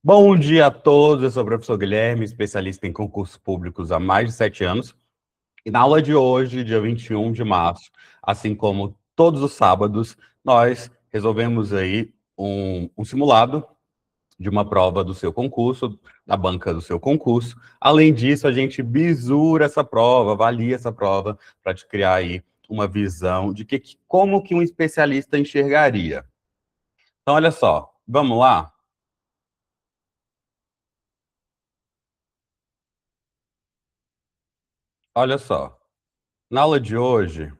Bom dia a todos, eu sou o professor Guilherme, especialista em concursos públicos há mais de 7 anos. E na aula de hoje, dia 21 de março, assim como todos os sábados, nós resolvemos aí um simulado de uma prova do seu concurso, da banca do seu concurso. Além disso, a gente bisura essa prova, avalia essa prova, para te criar aí uma visão de como que um especialista enxergaria. Então, olha só, vamos lá? Olha só, na aula de hoje,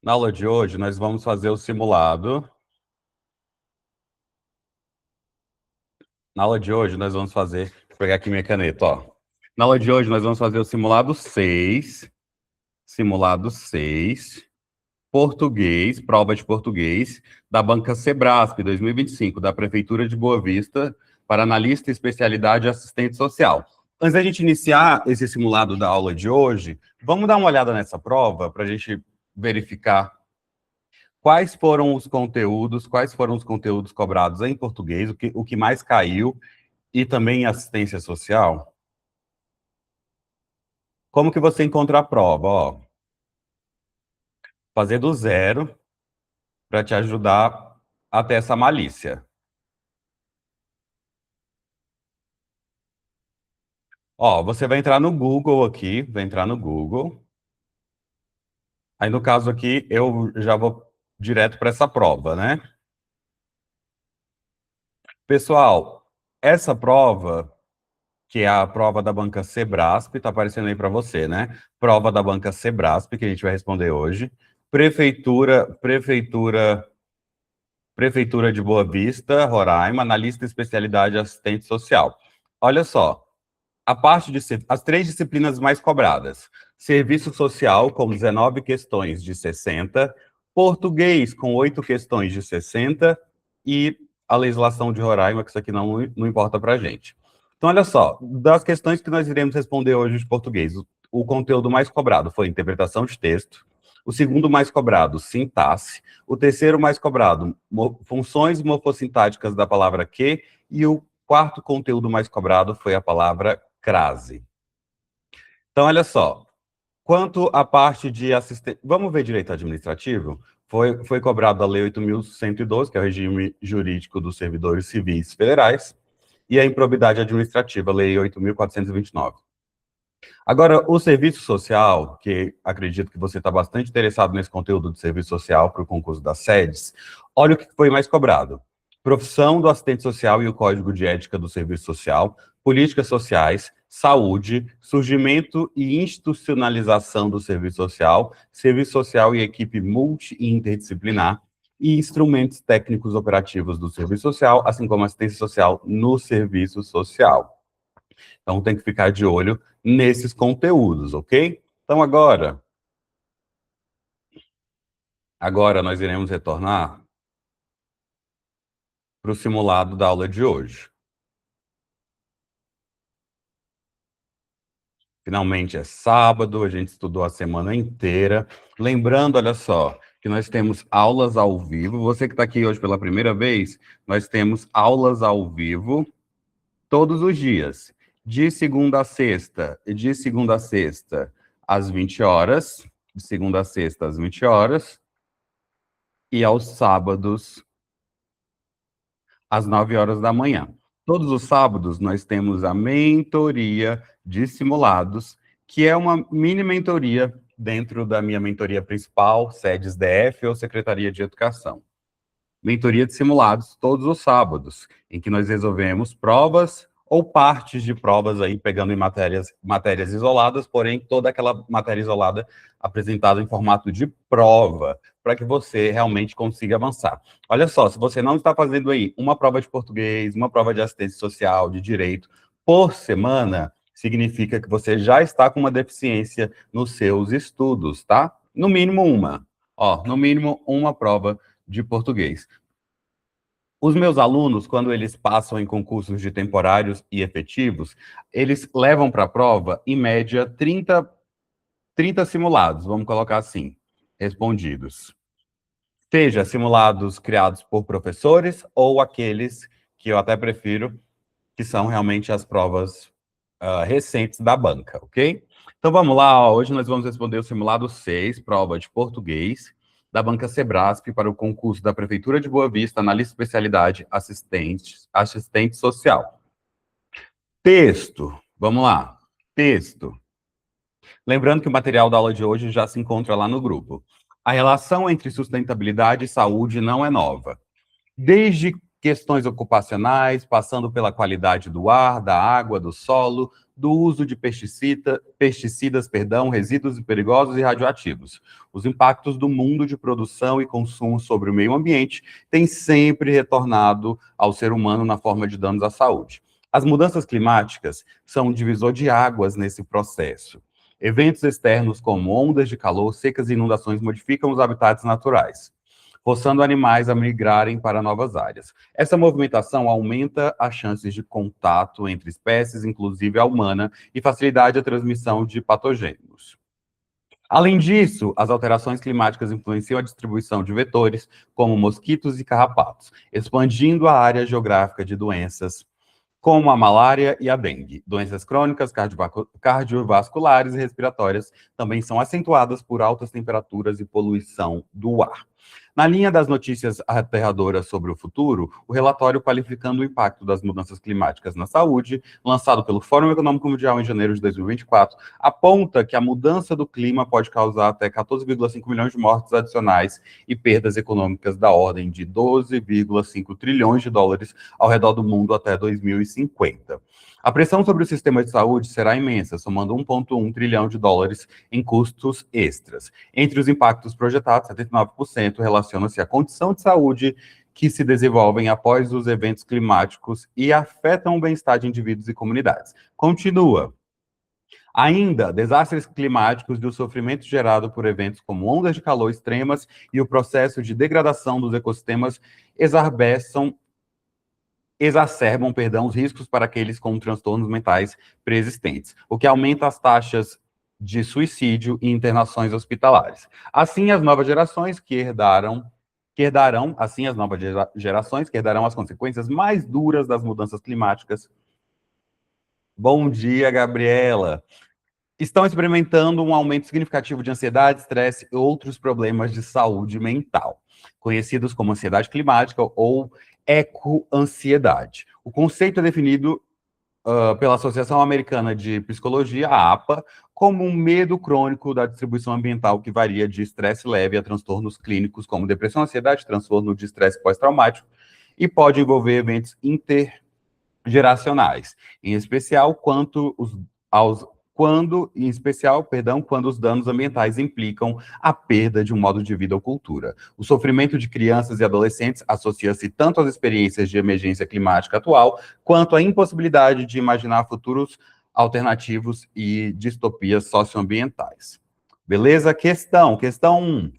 nós vamos fazer o simulado. Na aula de hoje, nós vamos fazer. Vou pegar aqui minha caneta, ó. Na aula de hoje, nós vamos fazer o simulado 6, português, prova de português, da banca Sebrasp 2025, da Prefeitura de Boa Vista, para analista especialidade assistente social. Antes da gente iniciar esse simulado da aula de hoje, vamos dar uma olhada nessa prova para a gente verificar quais foram os conteúdos cobrados em português, o que mais caiu, e também em assistência social. Como que você encontra a prova? Ó, fazer do zero para te ajudar a ter essa malícia. Ó, você vai entrar no Google aqui, vai entrar no Google. Aí, no caso aqui, eu já vou direto para essa prova, né? Pessoal, essa prova, que é a prova da banca Sebrasp, tá aparecendo aí para você, né? Prova da banca Sebrasp, que a gente vai responder hoje. Prefeitura de Boa Vista, Roraima, analista especialidade assistente social. Olha só, as 3 disciplinas mais cobradas: serviço social, com 19 questões de 60, português, com 8 questões de 60, e a legislação de Roraima, que isso aqui não importa para a gente. Então, olha só, das questões que nós iremos responder hoje de português, o conteúdo mais cobrado foi interpretação de texto, o segundo mais cobrado, sintaxe, o terceiro mais cobrado, funções morfossintáticas da palavra que, e o quarto conteúdo mais cobrado foi a palavra crase. Então, olha só, quanto à parte de assistência... Vamos ver direito administrativo? Foi cobrado a Lei 8.112, que é o regime jurídico dos servidores civis federais, e a improbidade administrativa, Lei 8.429. Agora, o serviço social, que acredito que você está bastante interessado nesse conteúdo de serviço social para o concurso das sedes, olha o que foi mais cobrado: profissão do assistente social e o código de ética do serviço social, políticas sociais, saúde, surgimento e institucionalização do serviço social e equipe multi e interdisciplinar, e instrumentos técnicos operativos do serviço social, assim como assistência social no serviço social. Então, tem que ficar de olho nesses conteúdos, ok? Então, agora nós iremos retornar para o simulado da aula de hoje. Finalmente é sábado, a gente estudou a semana inteira. Lembrando, olha só, que nós temos aulas ao vivo. Você que está aqui hoje pela primeira vez, nós temos aulas ao vivo todos os dias, de segunda a sexta, às 20 horas, de segunda a sexta às 20 horas, e aos sábados, às 9 horas da manhã. Todos os sábados nós temos a mentoria de simulados, que é uma mini mentoria dentro da minha mentoria principal, SEDES DF ou Secretaria de Educação. Mentoria de simulados todos os sábados, em que nós resolvemos provas ou partes de provas aí, pegando em matérias isoladas, porém toda aquela matéria isolada apresentada em formato de prova, para que você realmente consiga avançar. Olha só, se você não está fazendo aí uma prova de português, uma prova de assistência social, de direito, por semana, significa que você já está com uma deficiência nos seus estudos, tá? No mínimo uma. Ó, no mínimo uma prova de português. Os meus alunos, quando eles passam em concursos de temporários e efetivos, eles levam para a prova, em média, 30 simulados, vamos colocar assim, respondidos. Seja simulados criados por professores ou aqueles que eu até prefiro, que são realmente as provas recentes da banca, ok? Então vamos lá, ó. Hoje nós vamos responder o simulado 6, prova de português, da banca Sebrasp para o concurso da Prefeitura de Boa Vista, analista especialidade assistente social. Texto, vamos lá, texto. Lembrando que o material da aula de hoje já se encontra lá no grupo. A relação entre sustentabilidade e saúde não é nova. Desde questões ocupacionais, passando pela qualidade do ar, da água, do solo, do uso de pesticidas, resíduos perigosos e radioativos. Os impactos do mundo de produção e consumo sobre o meio ambiente têm sempre retornado ao ser humano na forma de danos à saúde. As mudanças climáticas são um divisor de águas nesse processo. Eventos externos como ondas de calor, secas e inundações modificam os habitats naturais, forçando animais a migrarem para novas áreas. Essa movimentação aumenta as chances de contato entre espécies, inclusive a humana, e facilidade a transmissão de patogênios. Além disso, as alterações climáticas influenciam a distribuição de vetores, como mosquitos e carrapatos, expandindo a área geográfica de doenças como a malária e a dengue. Doenças crônicas, cardiovasculares e respiratórias também são acentuadas por altas temperaturas e poluição do ar. Na linha das notícias aterradoras sobre o futuro, o relatório qualificando o impacto das mudanças climáticas na saúde, lançado pelo Fórum Econômico Mundial em janeiro de 2024, aponta que a mudança do clima pode causar até 14,5 milhões de mortes adicionais e perdas econômicas da ordem de 12,5 trilhões de dólares ao redor do mundo até 2050. A pressão sobre o sistema de saúde será imensa, somando 1,1 trilhão de dólares em custos extras. Entre os impactos projetados, 79% relaciona-se à condição de saúde que se desenvolvem após os eventos climáticos e afetam o bem-estar de indivíduos e comunidades. Continua. Ainda, desastres climáticos e o sofrimento gerado por eventos como ondas de calor extremas e o processo de degradação dos ecossistemas exacerbam os riscos para aqueles com transtornos mentais preexistentes, o que aumenta as taxas de suicídio e internações hospitalares. Assim, as novas gerações que herdarão as consequências mais duras das mudanças climáticas. Bom dia, Gabriela. Estão experimentando um aumento significativo de ansiedade, estresse e outros problemas de saúde mental, conhecidos como ansiedade climática ou ecoansiedade. O conceito é definido pela Associação Americana de Psicologia, a APA, como um medo crônico da distribuição ambiental que varia de estresse leve a transtornos clínicos como depressão, ansiedade, transtorno de estresse pós-traumático e pode envolver eventos intergeracionais, em especial quando os danos ambientais implicam a perda de um modo de vida ou cultura. O sofrimento de crianças e adolescentes associa-se tanto às experiências de emergência climática atual, quanto à impossibilidade de imaginar futuros alternativos e distopias socioambientais. Beleza? Questão 1.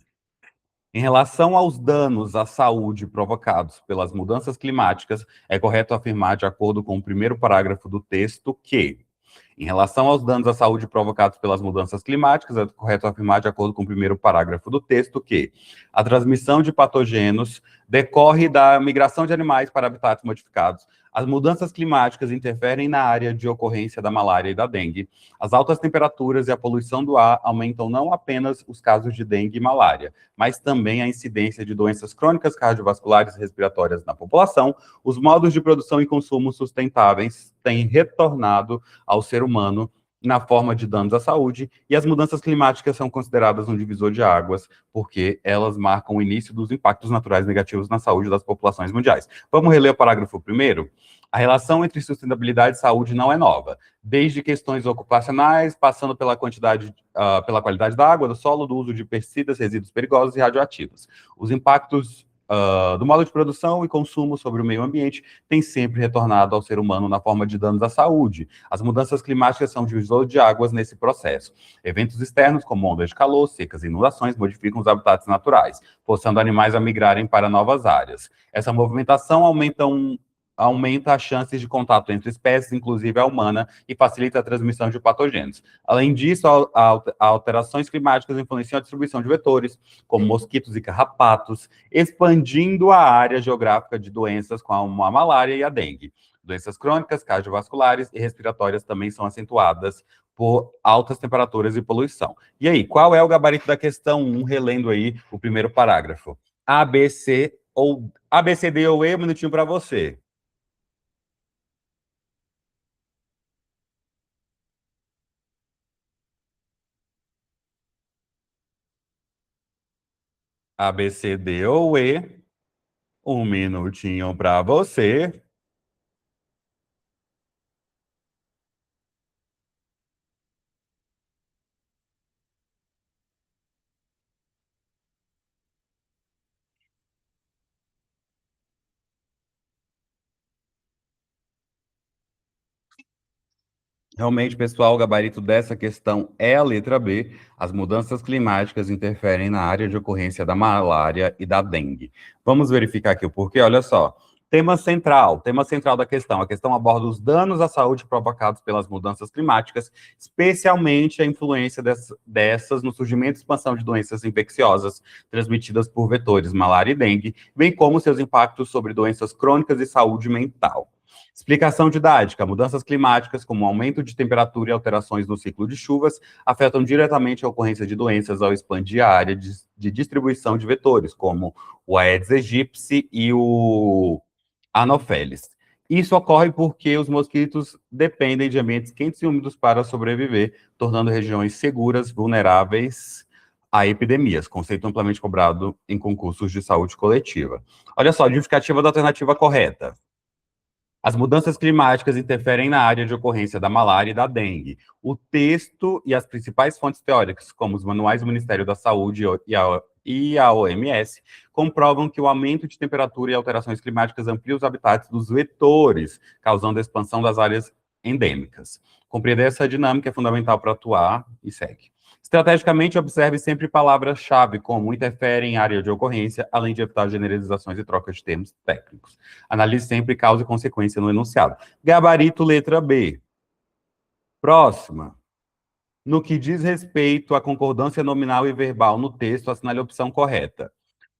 Em relação aos danos à saúde provocados pelas mudanças climáticas, é correto afirmar, de acordo com o primeiro parágrafo do texto, que em relação aos danos à saúde provocados pelas mudanças climáticas, é correto afirmar, de acordo com o primeiro parágrafo do texto, que a transmissão de patógenos decorre da migração de animais para habitats modificados. As mudanças climáticas interferem na área de ocorrência da malária e da dengue. As altas temperaturas e a poluição do ar aumentam não apenas os casos de dengue e malária, mas também a incidência de doenças crônicas cardiovasculares e respiratórias na população. Os modos de produção e consumo sustentáveis têm retornado ao ser humano na forma de danos à saúde, e as mudanças climáticas são consideradas um divisor de águas, porque elas marcam o início dos impactos naturais negativos na saúde das populações mundiais. Vamos reler o parágrafo primeiro? A relação entre sustentabilidade e saúde não é nova, desde questões ocupacionais, passando pela pela qualidade da água, do solo, do uso de pesticidas, resíduos perigosos e radioativos. Os impactos do modo de produção e consumo sobre o meio ambiente tem sempre retornado ao ser humano na forma de danos à saúde. As mudanças climáticas são divisor de águas nesse processo. Eventos externos, como ondas de calor, secas e inundações, modificam os habitats naturais, forçando animais a migrarem para novas áreas. Essa movimentação aumenta aumenta as chances de contato entre espécies, inclusive a humana, e facilita a transmissão de patogênios. Além disso, alterações climáticas influenciam a distribuição de vetores, como mosquitos e carrapatos, expandindo a área geográfica de doenças como a malária e a dengue. Doenças crônicas, cardiovasculares e respiratórias também são acentuadas por altas temperaturas e poluição. E aí, qual é o gabarito da questão 1, relendo aí o primeiro parágrafo? A, B, C ou A, B, C, D ou E, um minutinho para você. A, B, C, D ou E, um minutinho para você. Realmente, pessoal, o gabarito dessa questão é a letra B. As mudanças climáticas interferem na área de ocorrência da malária e da dengue. Vamos verificar aqui o porquê. Olha só. Tema central da questão. A questão aborda os danos à saúde provocados pelas mudanças climáticas, especialmente a influência dessas no surgimento e expansão de doenças infecciosas transmitidas por vetores, malária e dengue, bem como seus impactos sobre doenças crônicas e saúde mental. Explicação didática. Mudanças climáticas, como aumento de temperatura e alterações no ciclo de chuvas, afetam diretamente a ocorrência de doenças ao expandir a área de distribuição de vetores, como o Aedes aegypti e o Anopheles. Isso ocorre porque os mosquitos dependem de ambientes quentes e úmidos para sobreviver, tornando regiões seguras, vulneráveis a epidemias, conceito amplamente cobrado em concursos de saúde coletiva. Olha só, justificativa da alternativa correta. As mudanças climáticas interferem na área de ocorrência da malária e da dengue. O texto e as principais fontes teóricas, como os manuais do Ministério da Saúde e a OMS, comprovam que o aumento de temperatura e alterações climáticas amplia os habitats dos vetores, causando a expansão das áreas endêmicas. Compreender essa dinâmica é fundamental para atuar e segue. Estrategicamente, observe sempre palavras-chave como interfere em área de ocorrência, além de evitar generalizações e trocas de termos técnicos. Analise sempre causa e consequência no enunciado. Gabarito, letra B. Próxima. No que diz respeito à concordância nominal e verbal no texto, assinale a opção correta.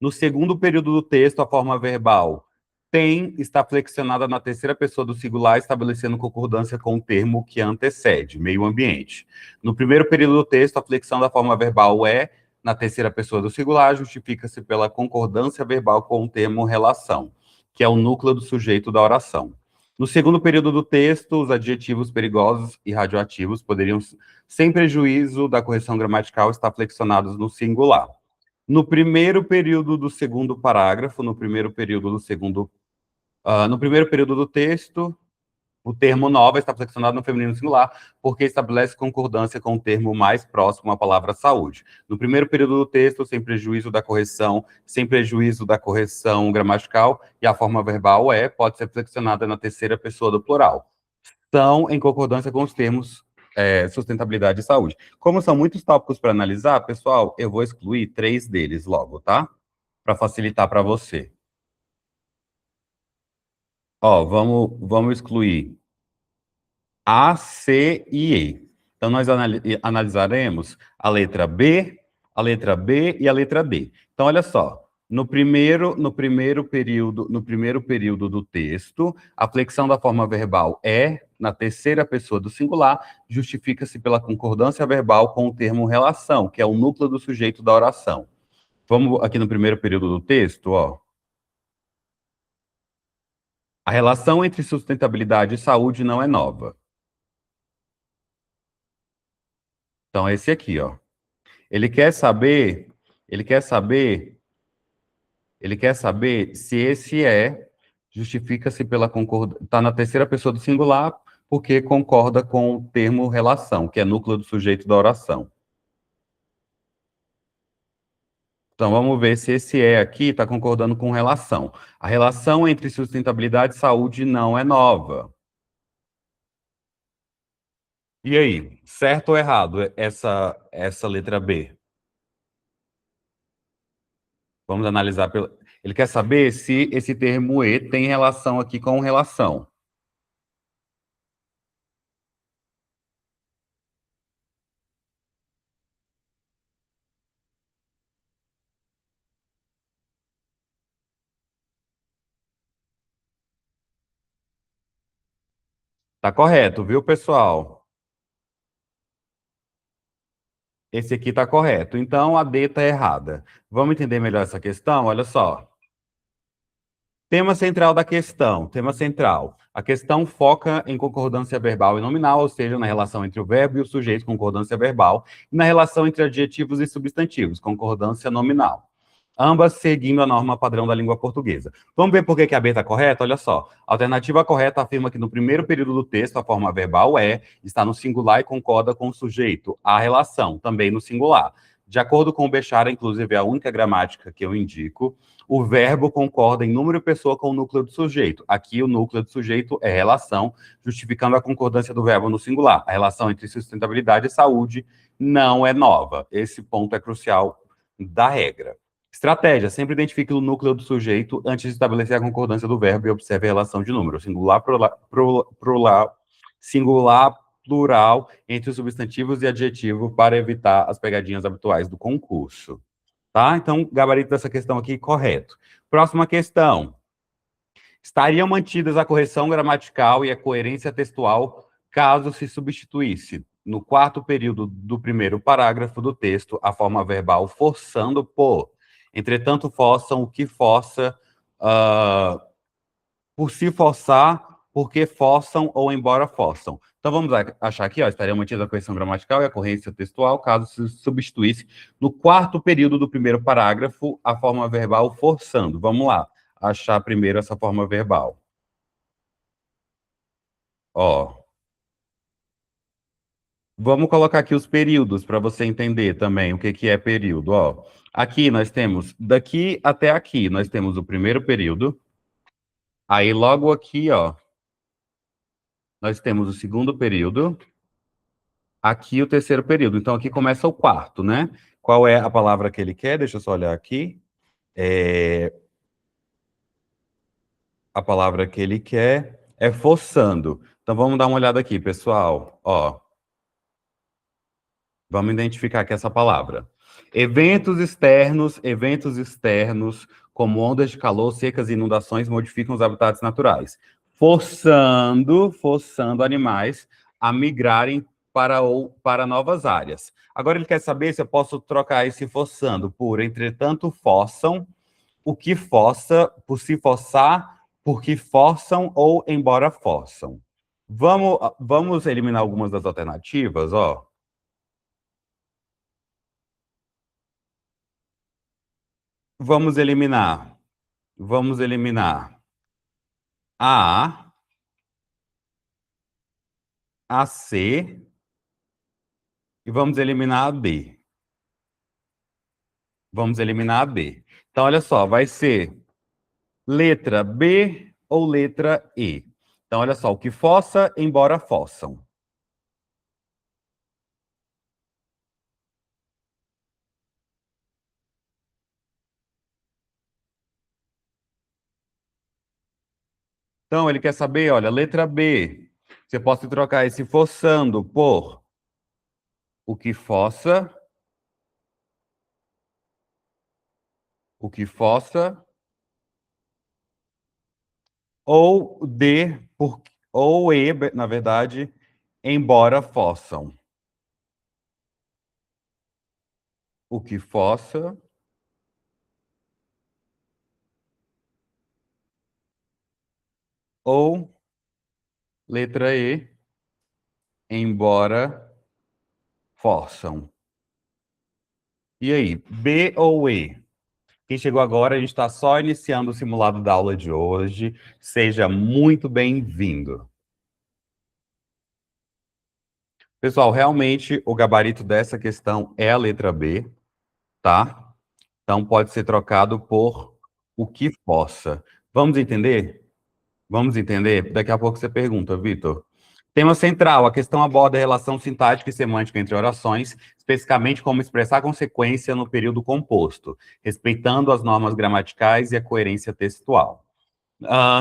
No segundo período do texto, a forma verbal tem está flexionada na terceira pessoa do singular, estabelecendo concordância com o termo que antecede, meio ambiente. No primeiro período do texto, a flexão da forma verbal é na terceira pessoa do singular, justifica-se pela concordância verbal com o termo relação, que é o núcleo do sujeito da oração. No segundo período do texto, os adjetivos perigosos e radioativos poderiam, sem prejuízo da correção gramatical, estar flexionados no singular. No primeiro período do segundo parágrafo, no primeiro período do texto, o termo nova está flexionado no feminino singular, porque estabelece concordância com o termo mais próximo à palavra saúde. No primeiro período do texto, sem prejuízo da correção gramatical, e a forma verbal pode ser flexionada na terceira pessoa do plural. Estão em concordância com os termos sustentabilidade e saúde. Como são muitos tópicos para analisar, pessoal, eu vou excluir 3 deles logo, tá? Para facilitar para você. Ó, vamos excluir A, C e E. Então, nós analisaremos a letra B e a letra D. Então, olha só. No primeiro período do texto, a flexão da forma verbal é na terceira pessoa do singular, justifica-se pela concordância verbal com o termo relação, que é o núcleo do sujeito da oração. Vamos aqui no primeiro período do texto, ó. A relação entre sustentabilidade e saúde não é nova. Então, esse aqui, ó. Ele quer saber, ele quer saber, ele quer saber se esse justifica-se pela concordância, está na terceira pessoa do singular, porque concorda com o termo relação, que é núcleo do sujeito da oração. Então, vamos ver se esse aqui está concordando com relação. A relação entre sustentabilidade e saúde não é nova. E aí, certo ou errado essa letra B? Vamos analisar pela... Ele quer saber se esse termo e tem relação aqui com relação. Tá correto, viu, pessoal? Esse aqui tá correto. Então, a D tá errada. Vamos entender melhor essa questão? Olha só. Tema central da questão, tema central. A questão foca em concordância verbal e nominal, ou seja, na relação entre o verbo e o sujeito, concordância verbal, e na relação entre adjetivos e substantivos, concordância nominal. Ambas seguindo a norma padrão da língua portuguesa. Vamos ver por que a B está correta? Olha só. A alternativa correta afirma que no primeiro período do texto a forma verbal é, está no singular e concorda com o sujeito. A relação, também no singular. De acordo com o Bechara, inclusive é a única gramática que eu indico, o verbo concorda em número e pessoa com o núcleo do sujeito. Aqui o núcleo do sujeito é relação, justificando a concordância do verbo no singular. A relação entre sustentabilidade e saúde não é nova. Esse ponto é crucial da regra. Estratégia: sempre identifique o núcleo do sujeito antes de estabelecer a concordância do verbo e observe a relação de número. Singular, plural entre os substantivos e adjetivo para evitar as pegadinhas habituais do concurso. Tá? Então, gabarito dessa questão aqui, correto. Próxima questão. Estariam mantidas a correção gramatical e a coerência textual caso se substituísse, no quarto período do primeiro parágrafo do texto, a forma verbal forçando por. Entretanto, forçam o que força, por se forçar, porque forçam ou embora forçam. Então, vamos achar aqui, ó, estaria mantida a correção gramatical e a corrência textual, caso se substituísse no quarto período do primeiro parágrafo a forma verbal forçando. Vamos lá, achar primeiro essa forma verbal. Ó, vamos colocar aqui os períodos para você entender também o que é período. Ó, aqui nós temos, daqui até aqui, nós temos o primeiro período. Aí, logo aqui, ó, nós temos o segundo período. Aqui o terceiro período. Então, aqui começa o quarto, né? Qual é a palavra que ele quer? Deixa eu só olhar aqui. A palavra que ele quer é forçando. Então, vamos dar uma olhada aqui, pessoal. Ó, vamos identificar aqui essa palavra. Eventos externos, como ondas de calor, secas e inundações, modificam os habitats naturais, forçando animais a migrarem para novas áreas. Agora ele quer saber se eu posso trocar esse forçando por, entretanto, forçam, o que força, por se forçar, porque forçam ou embora forçam. Vamos eliminar algumas das alternativas, ó. Vamos eliminar. Vamos eliminar a C e vamos eliminar a B. Vamos eliminar a B. Então, olha só, vai ser letra B ou letra E. Então, olha só, o que força, embora forçam. Então, ele quer saber, olha, letra B. Você pode trocar esse forçando por o que força, ou D, ou E, na verdade, embora forçam. O que força, ou letra E, embora forçam. E aí, B ou E? Quem chegou agora, a gente está só iniciando o simulado da aula de hoje. Seja muito bem-vindo. Pessoal, realmente o gabarito dessa questão é a letra B, tá? Então pode ser trocado por o que possa. Vamos entender? Vamos entender? Daqui a pouco você pergunta, Vitor. Tema central, a questão aborda a relação sintática e semântica entre orações, especificamente como expressar consequência no período composto, respeitando as normas gramaticais e a coerência textual.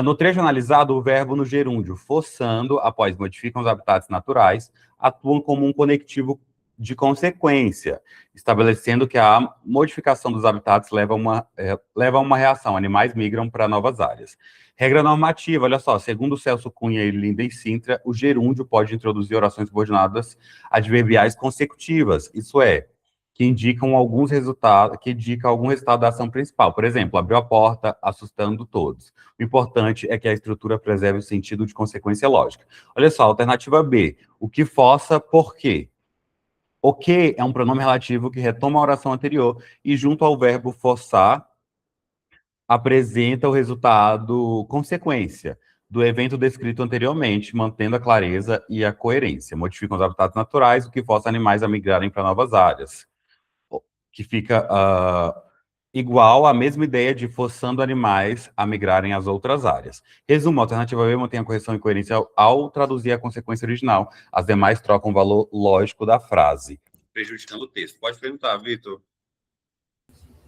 No trecho analisado, o verbo no gerúndio, forçando, após modificam os habitats naturais, atuam como um conectivo de consequência, estabelecendo que a modificação dos habitats leva a uma reação. Animais migram para novas áreas. Regra normativa, olha só, segundo Celso Cunha e Linden Sintra, o gerúndio pode introduzir orações subordinadas adverbiais consecutivas, isso é, que indicam alguns resultados, que indica algum resultado da ação principal. Por exemplo, abriu a porta, assustando todos. O importante é que a estrutura preserve o sentido de consequência lógica. Olha só, alternativa B. O que força, por quê? O que é um pronome relativo que retoma a oração anterior e, junto ao verbo forçar, apresenta o resultado consequência do evento descrito anteriormente, mantendo a clareza e a coerência. Modificam os habitats naturais, o que força animais a migrarem para novas áreas. Que fica igual à mesma ideia de forçando animais a migrarem às outras áreas. Resumo, a alternativa B mantém a correção e coerência ao traduzir a consequência original. As demais trocam o valor lógico da frase, prejudicando o texto. Pode perguntar, Vitor.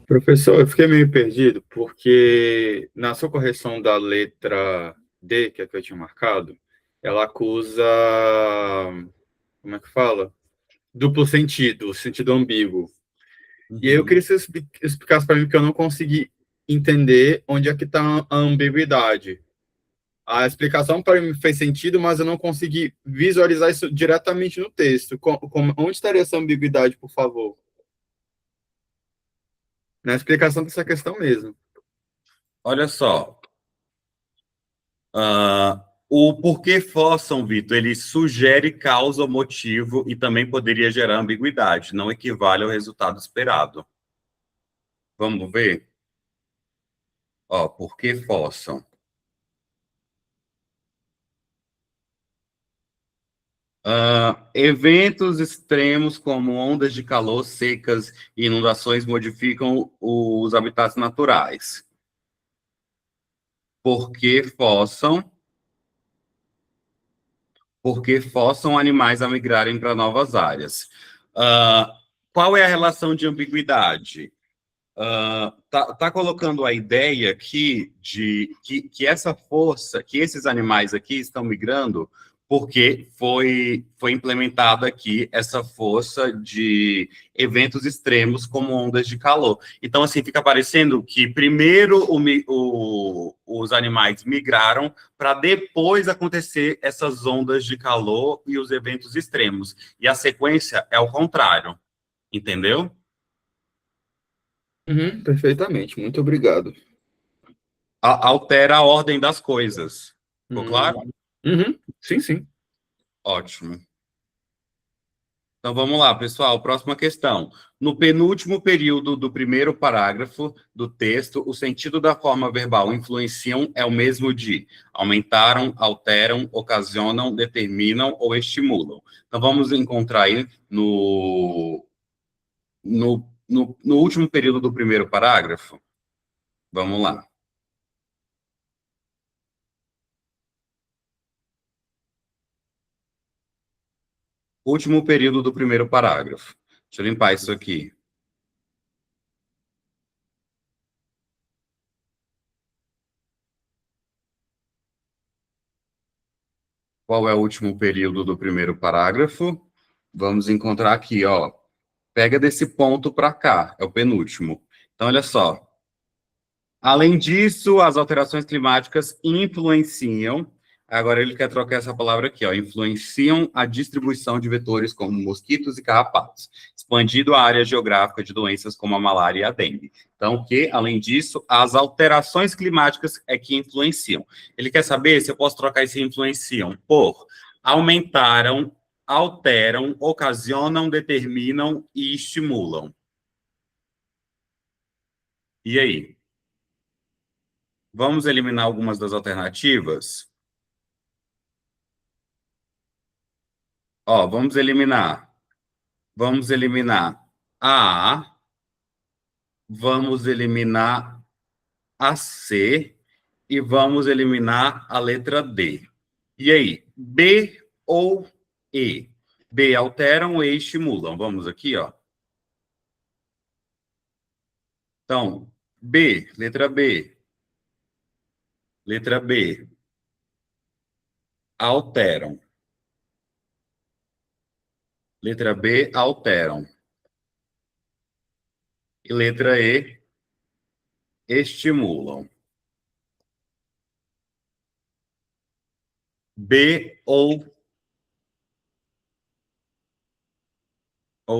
Professor, eu fiquei meio perdido, porque na sua correção da letra D, que é a que eu tinha marcado, ela acusa, como é que fala? Duplo sentido, sentido ambíguo. E aí eu queria que você explicasse para mim, que eu não consegui entender onde é que está a ambiguidade. A explicação para mim fez sentido, mas eu não consegui visualizar isso diretamente no texto. Onde estaria essa ambiguidade, por favor? Na explicação dessa questão mesmo. Olha só. O porquê forçam, Vitor, ele sugere causa ou motivo e também poderia gerar ambiguidade, não equivale ao resultado esperado. Vamos ver? Ó, por que forçam? Eventos extremos como ondas de calor, secas e inundações modificam os habitats naturais. Porque forçam animais a migrarem para novas áreas. Qual é a relação de ambiguidade? Tá colocando a ideia aqui de que essa força, que esses animais aqui estão migrando porque foi implementada aqui essa força de eventos extremos como ondas de calor. Então, assim, fica parecendo que primeiro os animais migraram para depois acontecer essas ondas de calor e os eventos extremos. E a sequência é o contrário, entendeu? Perfeitamente, muito obrigado. Altera a ordem das coisas. Ficou claro? Sim, sim. Ótimo. Então vamos lá, pessoal. Próxima questão. No penúltimo período do primeiro parágrafo do texto, o sentido da forma verbal influenciam é o mesmo de aumentaram, alteram, ocasionam, determinam ou estimulam. Então vamos encontrar aí no último período do primeiro parágrafo. Vamos lá. Último período do primeiro parágrafo. Deixa eu limpar isso aqui. Qual é o último período do primeiro parágrafo? Vamos encontrar aqui, ó. Pega desse ponto para cá, é o penúltimo. Então, olha só. Além disso, as alterações climáticas influenciam. Agora ele quer trocar essa palavra aqui, ó. Influenciam a distribuição de vetores como mosquitos e carrapatos, expandindo a área geográfica de doenças como a malária e a dengue. Então, que, além disso, as alterações climáticas é que influenciam. Ele quer saber se eu posso trocar esse influenciam por aumentaram, alteram, ocasionam, determinam e estimulam. E aí? Vamos eliminar algumas das alternativas? Ó, vamos eliminar a, vamos eliminar a C e vamos eliminar a letra D. E aí? B ou E? B, alteram, E, estimulam. Vamos aqui, ó. Então, B, letra B. Letra B, alteram. Letra B, alteram. E letra E, estimulam. B ou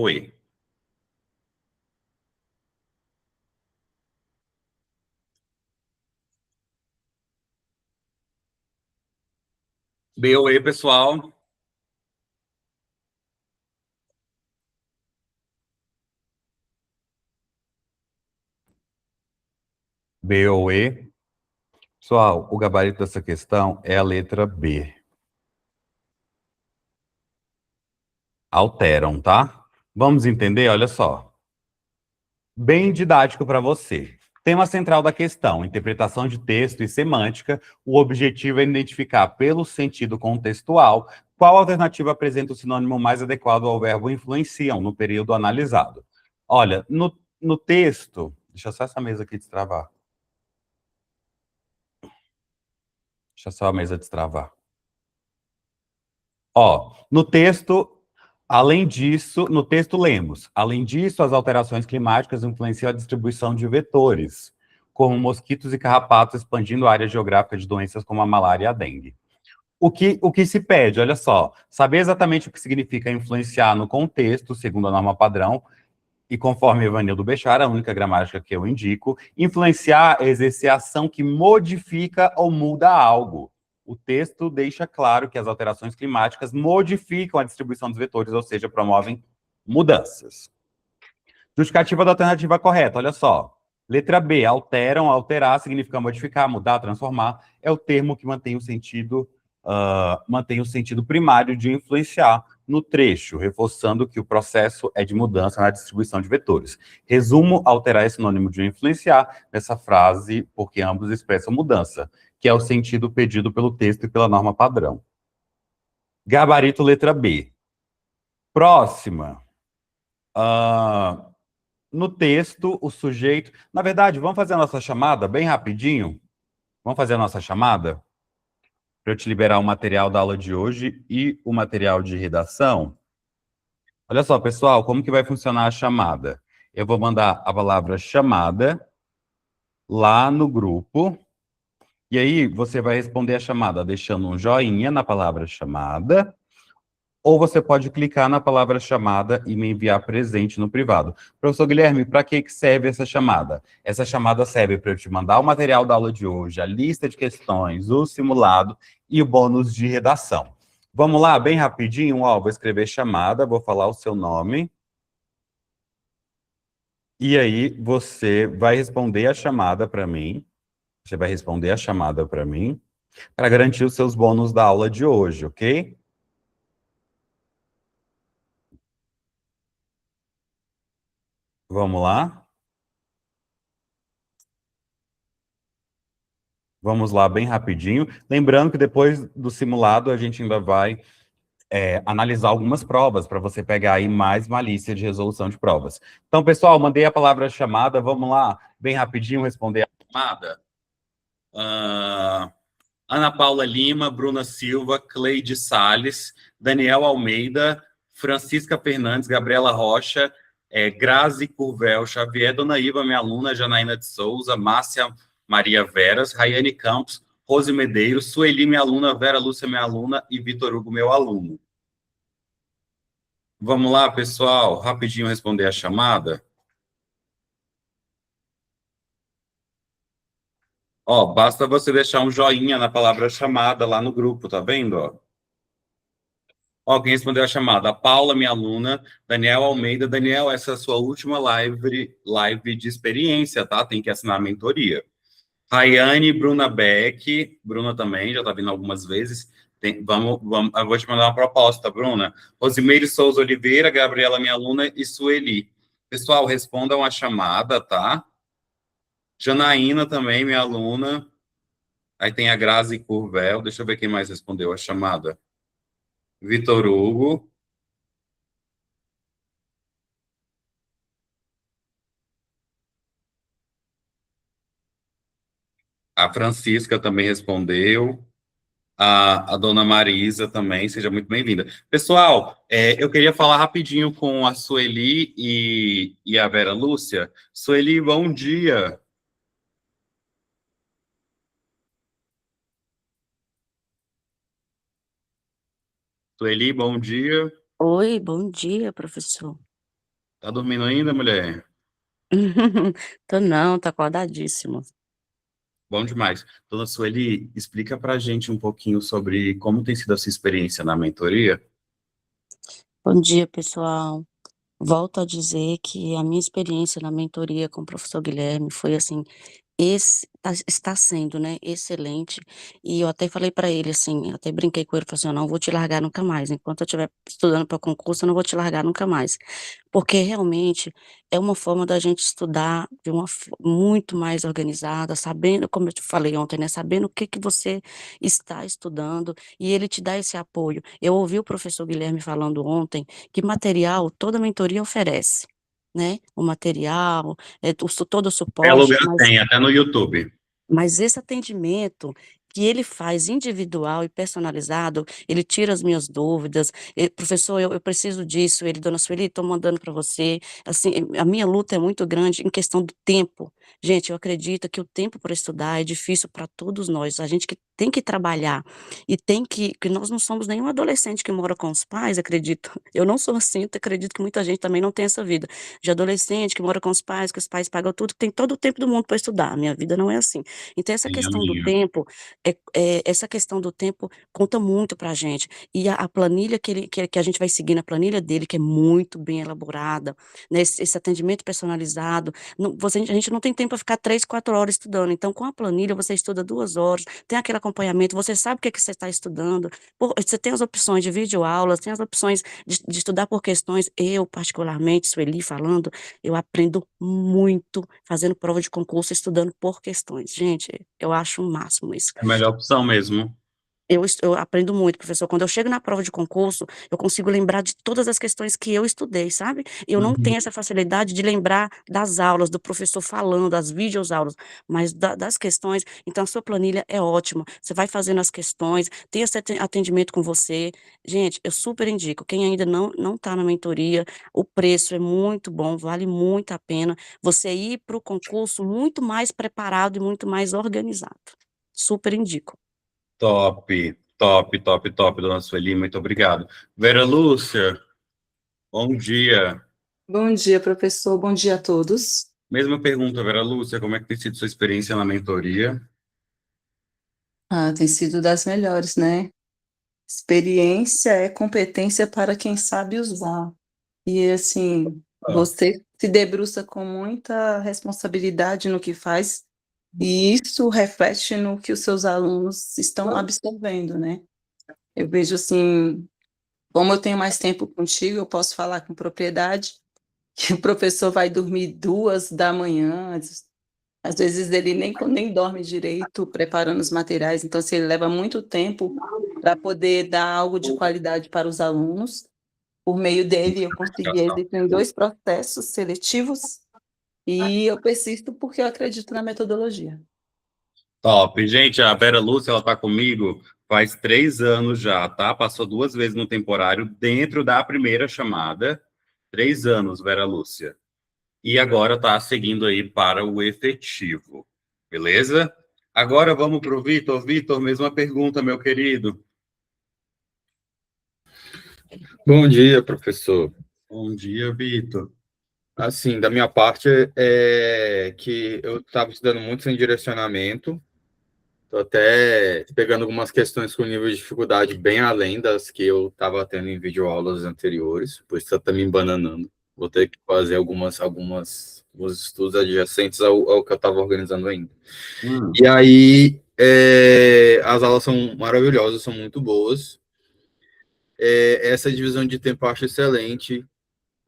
E? B ou E, pessoal? B ou E? Pessoal, o gabarito dessa questão é a letra B. Alteram, tá? Vamos entender? Olha só. Bem didático para você. Tema central da questão: interpretação de texto e semântica. O objetivo é identificar, pelo sentido contextual, qual alternativa apresenta o sinônimo mais adequado ao verbo influenciam no período analisado. Olha, no texto. Deixa só essa mesa aqui destravar. Deixa só a mesa destravar. Ó, no texto, além disso, no texto lemos, além disso, as alterações climáticas influenciam a distribuição de vetores, como mosquitos e carrapatos expandindo a área geográfica de doenças como a malária e a dengue. O que se pede, olha só, saber exatamente o que significa influenciar no contexto, segundo a norma padrão, e conforme Evanildo Bechara, a única gramática que eu indico, influenciar é exercer ação que modifica ou muda algo. O texto deixa claro que as alterações climáticas modificam a distribuição dos vetores, ou seja, promovem mudanças. Justificativa da alternativa correta, olha só. Letra B, alteram, alterar significa modificar, mudar, transformar. É o termo que mantém o sentido primário de influenciar no trecho, reforçando que o processo é de mudança na distribuição de vetores. Resumo, alterar é sinônimo de influenciar nessa frase, porque ambos expressam mudança, que é o sentido pedido pelo texto e pela norma padrão. Gabarito letra B. Próxima. No texto, o sujeito... Na verdade, vamos fazer a nossa chamada bem rapidinho? Vamos fazer a nossa chamada? Para eu te liberar o material da aula de hoje e o material de redação. Olha só, pessoal, como que vai funcionar a chamada? Eu vou mandar a palavra chamada lá no grupo. E aí, você vai responder a chamada deixando um joinha na palavra chamada. Ou você pode clicar na palavra chamada e me enviar presente no privado. Professor Guilherme, para que serve essa chamada? Essa chamada serve para eu te mandar o material da aula de hoje, a lista de questões, o simulado e o bônus de redação. Vamos lá, bem rapidinho, ó, vou escrever chamada, vou falar o seu nome. E aí, você vai responder a chamada para mim. Você vai responder a chamada para mim, para garantir os seus bônus da aula de hoje, ok? Vamos lá? Vamos lá, bem rapidinho. Lembrando que depois do simulado, a gente ainda vai analisar algumas provas, para você pegar aí mais malícia de resolução de provas. Então, pessoal, mandei a palavra chamada, vamos lá, bem rapidinho, responder a chamada. Ana Paula Lima, Bruna Silva, Cleide Salles, Daniel Almeida, Francisca Fernandes, Gabriela Rocha, Grazi Curvel, Xavier Dona Iva, minha aluna, Janaína de Souza, Márcia Maria Veras, Raiane Campos, Rose Medeiros, Sueli, minha aluna, Vera Lúcia, minha aluna, e Vitor Hugo, meu aluno. Vamos lá, pessoal, rapidinho responder a chamada. Ó, basta você deixar um joinha na palavra chamada lá no grupo, tá vendo, ó? Ó, quem respondeu a chamada? A Paula, minha aluna, Daniel Almeida. Daniel, essa é a sua última live de experiência, tá? Tem que assinar a mentoria. Rayane, Bruna Beck, Bruna também, já tá vindo algumas vezes. Vamos, eu vou te mandar uma proposta, Bruna. Rosimeire Souza Oliveira, Gabriela, minha aluna, e Sueli. Pessoal, respondam a chamada, tá? Janaína também, minha aluna. Aí tem a Grazi Curvel. Deixa eu ver quem mais respondeu a chamada. Vitor Hugo, a Francisca também respondeu. A dona Marisa também, seja muito bem-vinda. Pessoal, eu queria falar rapidinho com a Sueli e a Vera Lúcia. Sueli, bom dia. Sueli, bom dia. Oi, bom dia, professor. Tá dormindo ainda, mulher? Tô não, tô acordadíssimo. Bom demais. Dona Sueli, explica pra gente um pouquinho sobre como tem sido a sua experiência na mentoria. Bom dia, pessoal. Volto a dizer que a minha experiência na mentoria com o professor Guilherme foi assim está sendo, né, excelente. E eu até falei para ele assim, até brinquei com ele, falei assim: "Eu não vou te largar nunca mais, enquanto eu estiver estudando para concurso, eu não vou te largar nunca mais". Porque realmente é uma forma da gente estudar de uma muito mais organizada, sabendo, como eu te falei ontem, né, sabendo o que que você está estudando, e ele te dá esse apoio. Eu ouvi o professor Guilherme falando ontem que material toda mentoria oferece, né, o material, todo o É suporte, lugar tem, até no YouTube. mas esse atendimento que ele faz individual e personalizado, ele tira as minhas dúvidas, "Professor, eu preciso disso", ele: "Dona Sueli, estou mandando para você", assim, a minha luta é muito grande em questão do tempo. Gente, eu acredito que o tempo para estudar é difícil para todos nós, a gente que tem que trabalhar e tem que nós não somos nenhum adolescente que mora com os pais, acredito. Eu não sou assim, acredito que muita gente também não tem essa vida, de adolescente que mora com os pais, que os pais pagam tudo, que tem todo o tempo do mundo para estudar, a minha vida não é assim. Então essa Sim, a questão do minha. tempo, essa questão do tempo conta muito para a gente. E a planilha que a gente vai seguir na planilha dele, que é muito bem elaborada, né, esse atendimento personalizado, a gente não tem tempo para ficar 3, 4 horas estudando, então com a planilha você estuda 2 horas, tem aquele acompanhamento, você sabe o que é que você está estudando, você tem as opções de videoaulas, tem as opções de estudar por questões. Eu particularmente, Sueli falando, eu aprendo muito fazendo prova de concurso, estudando por questões. Gente, eu acho o máximo isso. É a melhor opção mesmo. Eu aprendo muito, professor. Quando eu chego na prova de concurso, eu consigo lembrar de todas as questões que eu estudei, sabe. Eu não Uhum. tenho essa facilidade de lembrar das aulas, do professor falando, das videoaulas, mas das questões. Então a sua planilha é ótima, você vai fazendo as questões, tem esse atendimento com você. Gente, eu super indico, quem ainda não está na mentoria, o preço é muito bom, vale muito a pena você ir para o concurso muito mais preparado e muito mais organizado. Super indico. Top, top, top, top, dona Sueli, muito obrigado. Vera Lúcia, bom dia. Bom dia, professor. Bom dia a todos. Mesma pergunta, Vera Lúcia, como é que tem sido sua experiência na mentoria? Tem sido das melhores, né? Experiência é competência para quem sabe usar. E assim, Ah, você se debruça com muita responsabilidade no que faz, e isso reflete no que os seus alunos estão absorvendo, né? Eu vejo assim, como eu tenho mais tempo contigo, eu posso falar com propriedade, que o professor vai dormir 2 da manhã. Às vezes ele nem dorme direito preparando os materiais, então assim, ele leva muito tempo para poder dar algo de qualidade para os alunos. Por meio dele, eu consegui êxito em 2 processos seletivos e eu persisto porque eu acredito na metodologia. top. Gente, a Vera Lúcia, ela tá comigo faz 3 anos já, tá? Passou 2 vezes no temporário dentro da primeira chamada. 3 anos, Vera Lúcia. E agora tá seguindo aí para o efetivo, beleza? Agora vamos para o Vitor. Vitor, mesma pergunta, meu querido. Bom dia, professor. Bom dia, Vitor. Assim, da minha parte, é que eu estava estudando muito sem direcionamento, estou até pegando algumas questões com nível de dificuldade bem além das que eu estava tendo em videoaulas anteriores, pois está me embananando. Vou ter que fazer alguns estudos adjacentes ao que eu estava organizando ainda. E aí, as aulas são maravilhosas, são muito boas. Essa divisão de tempo eu acho excelente.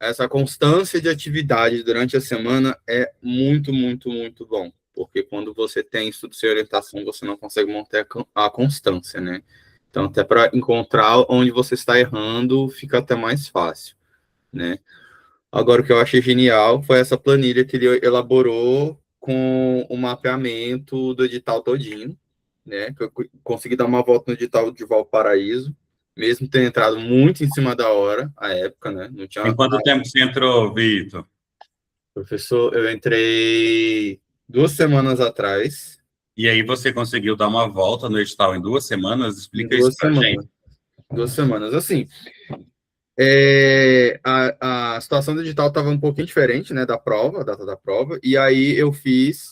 Essa constância de atividade durante a semana é muito, muito, muito bom. Porque quando você tem estudo sem orientação, você não consegue manter a constância, né? Então, até para encontrar onde você está errando, fica até mais fácil, né? Agora, o que eu achei genial foi essa planilha que ele elaborou com o mapeamento do edital todinho, né? Que eu consegui dar uma volta no edital de Valparaíso, mesmo tendo entrado muito em cima da hora, à época, né? Não tinha... Em quanto tempo você entrou, Vitor? Professor, eu entrei 2 semanas atrás. E aí você conseguiu dar uma volta no edital em 2 semanas? Explica Em isso 2 pra semanas. gente. 2 semanas. Assim, a situação do edital estava um pouquinho diferente, né, da prova, a data da prova, e aí eu fiz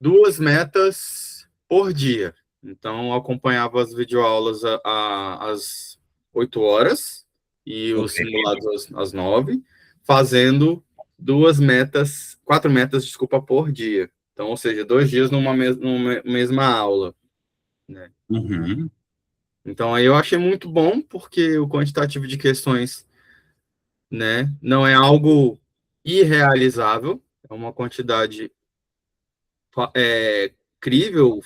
2 metas por dia. Então, eu acompanhava as videoaulas às 8 horas e os Ok. simulados às 9, fazendo 4 metas, desculpa, por dia. Então, ou seja, 2 dias numa mesma aula, né? Uhum. Então, aí eu achei muito bom, porque o quantitativo de questões, né, não é algo irrealizável, é uma quantidade crível,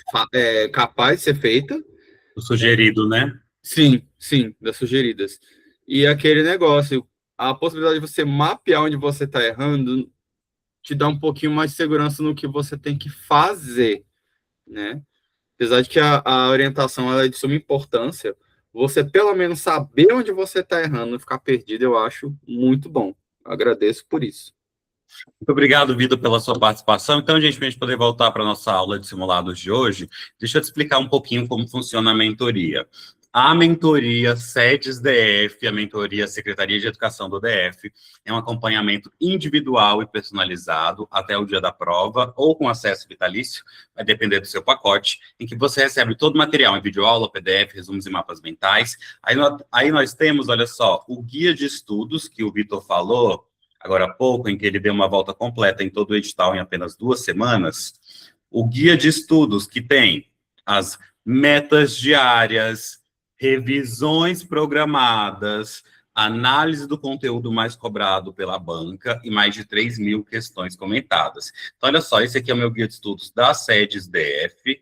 capaz de ser feita. O sugerido, né? Sim, sim, das sugeridas. E aquele negócio, a possibilidade de você mapear onde você está errando te dá um pouquinho mais de segurança no que você tem que fazer, né? Apesar de que a orientação ela é de suma importância, você pelo menos saber onde você está errando, não ficar perdido, eu acho muito bom. Agradeço por isso. Muito obrigado, Vitor, pela sua participação. Então, gente, para a gente poder voltar para a nossa aula de simulados de hoje, deixa eu te explicar um pouquinho como funciona a mentoria. A mentoria SEDES DF, a mentoria Secretaria de Educação do DF, é um acompanhamento individual e personalizado até o dia da prova, ou com acesso vitalício, vai depender do seu pacote, em que você recebe todo o material em videoaula, PDF, resumos e mapas mentais. Aí nós temos, olha só, o guia de estudos, que o Vitor falou agora há pouco, em que ele deu uma volta completa em todo o edital em apenas 2 semanas, o guia de estudos, que tem as metas diárias, revisões programadas, análise do conteúdo mais cobrado pela banca e mais de 3.000 questões comentadas. Então, olha só, esse aqui é o meu guia de estudos da SEDES DF,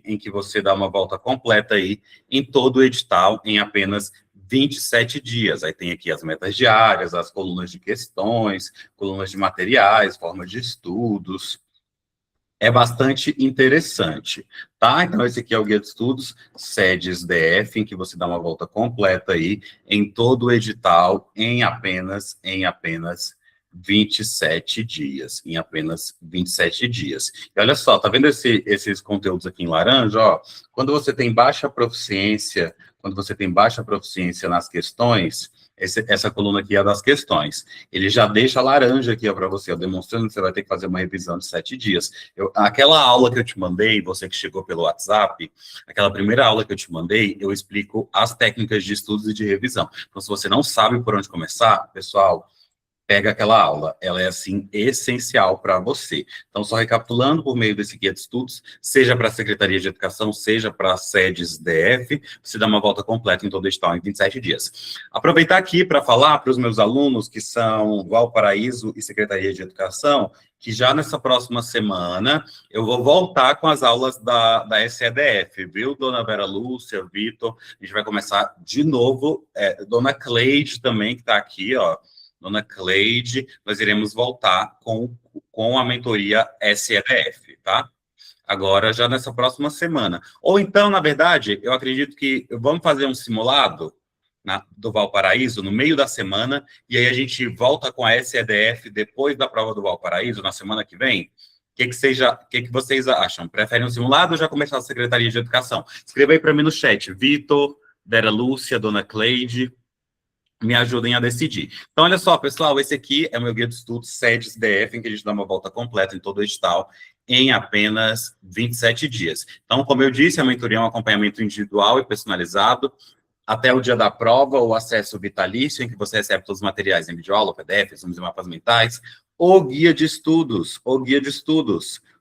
em que você dá uma volta completa aí em todo o edital em apenas 27 dias. Aí tem aqui as metas diárias, as colunas de questões, colunas de materiais, formas de estudos. É bastante interessante, tá? Então, esse aqui é o guia de estudos SEDES DF, em que você dá uma volta completa aí em todo o edital em apenas 27 dias, em apenas 27 dias. E olha só, tá vendo esses conteúdos aqui em laranja? Ó, quando você tem baixa proficiência nas questões, essa coluna aqui é das questões. Ele já deixa laranja aqui para você, demonstrando que você vai ter que fazer uma revisão de 7 dias. Aquela aula que eu te mandei, você que chegou pelo WhatsApp, aquela primeira aula que eu te mandei, eu explico as técnicas de estudos e de revisão. Então, se você não sabe por onde começar, pessoal, pega aquela aula, ela é, assim, essencial para você. Então, só recapitulando, por meio desse guia de estudos, seja para a Secretaria de Educação, seja para a SEDES DF, você dá uma volta completa em todo o edital em 27 dias. Aproveitar aqui para falar para os meus alunos, que são Valparaíso e Secretaria de Educação, que já nessa próxima semana eu vou voltar com as aulas da SEDF, viu, dona Vera Lúcia, Vitor? A gente vai começar de novo, dona Cleide também, que está aqui, ó, dona Cleide, nós iremos voltar com a mentoria SEDF, tá? Agora, já nessa próxima semana. Ou então, na verdade, eu acredito que vamos fazer um simulado do Valparaíso no meio da semana, e aí a gente volta com a SEDF depois da prova do Valparaíso, na semana que vem. O que vocês acham? Preferem um simulado ou já começar a Secretaria de Educação? Escreva aí para mim no chat. Vitor, Vera Lúcia, dona Cleide, me ajudem a decidir. Então, olha só, pessoal, esse aqui é o meu guia de estudos SEDES DF, em que a gente dá uma volta completa em todo o edital em apenas 27 dias. Então, como eu disse, a mentoria é um acompanhamento individual e personalizado até o dia da prova, o acesso vitalício, em que você recebe todos os materiais em videoaula, PDF, resumos e mapas mentais, o guia de estudos,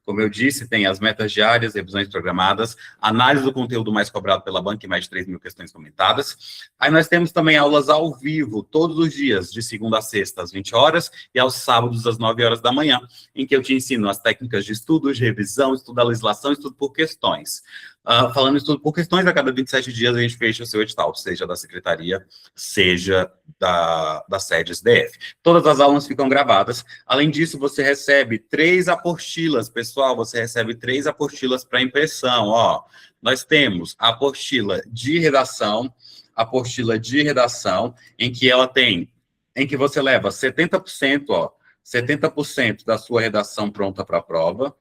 como eu disse, tem as metas diárias, revisões programadas, análise do conteúdo mais cobrado pela banca e mais de 3.000 questões comentadas. Aí nós temos também aulas ao vivo, todos os dias, de segunda a sexta, às 20 horas, e aos sábados, às 9 horas da manhã, em que eu te ensino as técnicas de estudo, de revisão, estudo da legislação, estudo por questões. falando isso tudo, por questões a cada 27 dias a gente fecha o seu edital, seja da secretaria, seja da sede SDF. Todas as aulas ficam gravadas. Além disso, você recebe 3 apostilas, pessoal, você recebe 3 apostilas para impressão, ó. Nós temos a apostila de redação, em que você leva 70%, ó, 70% da sua redação pronta para a prova.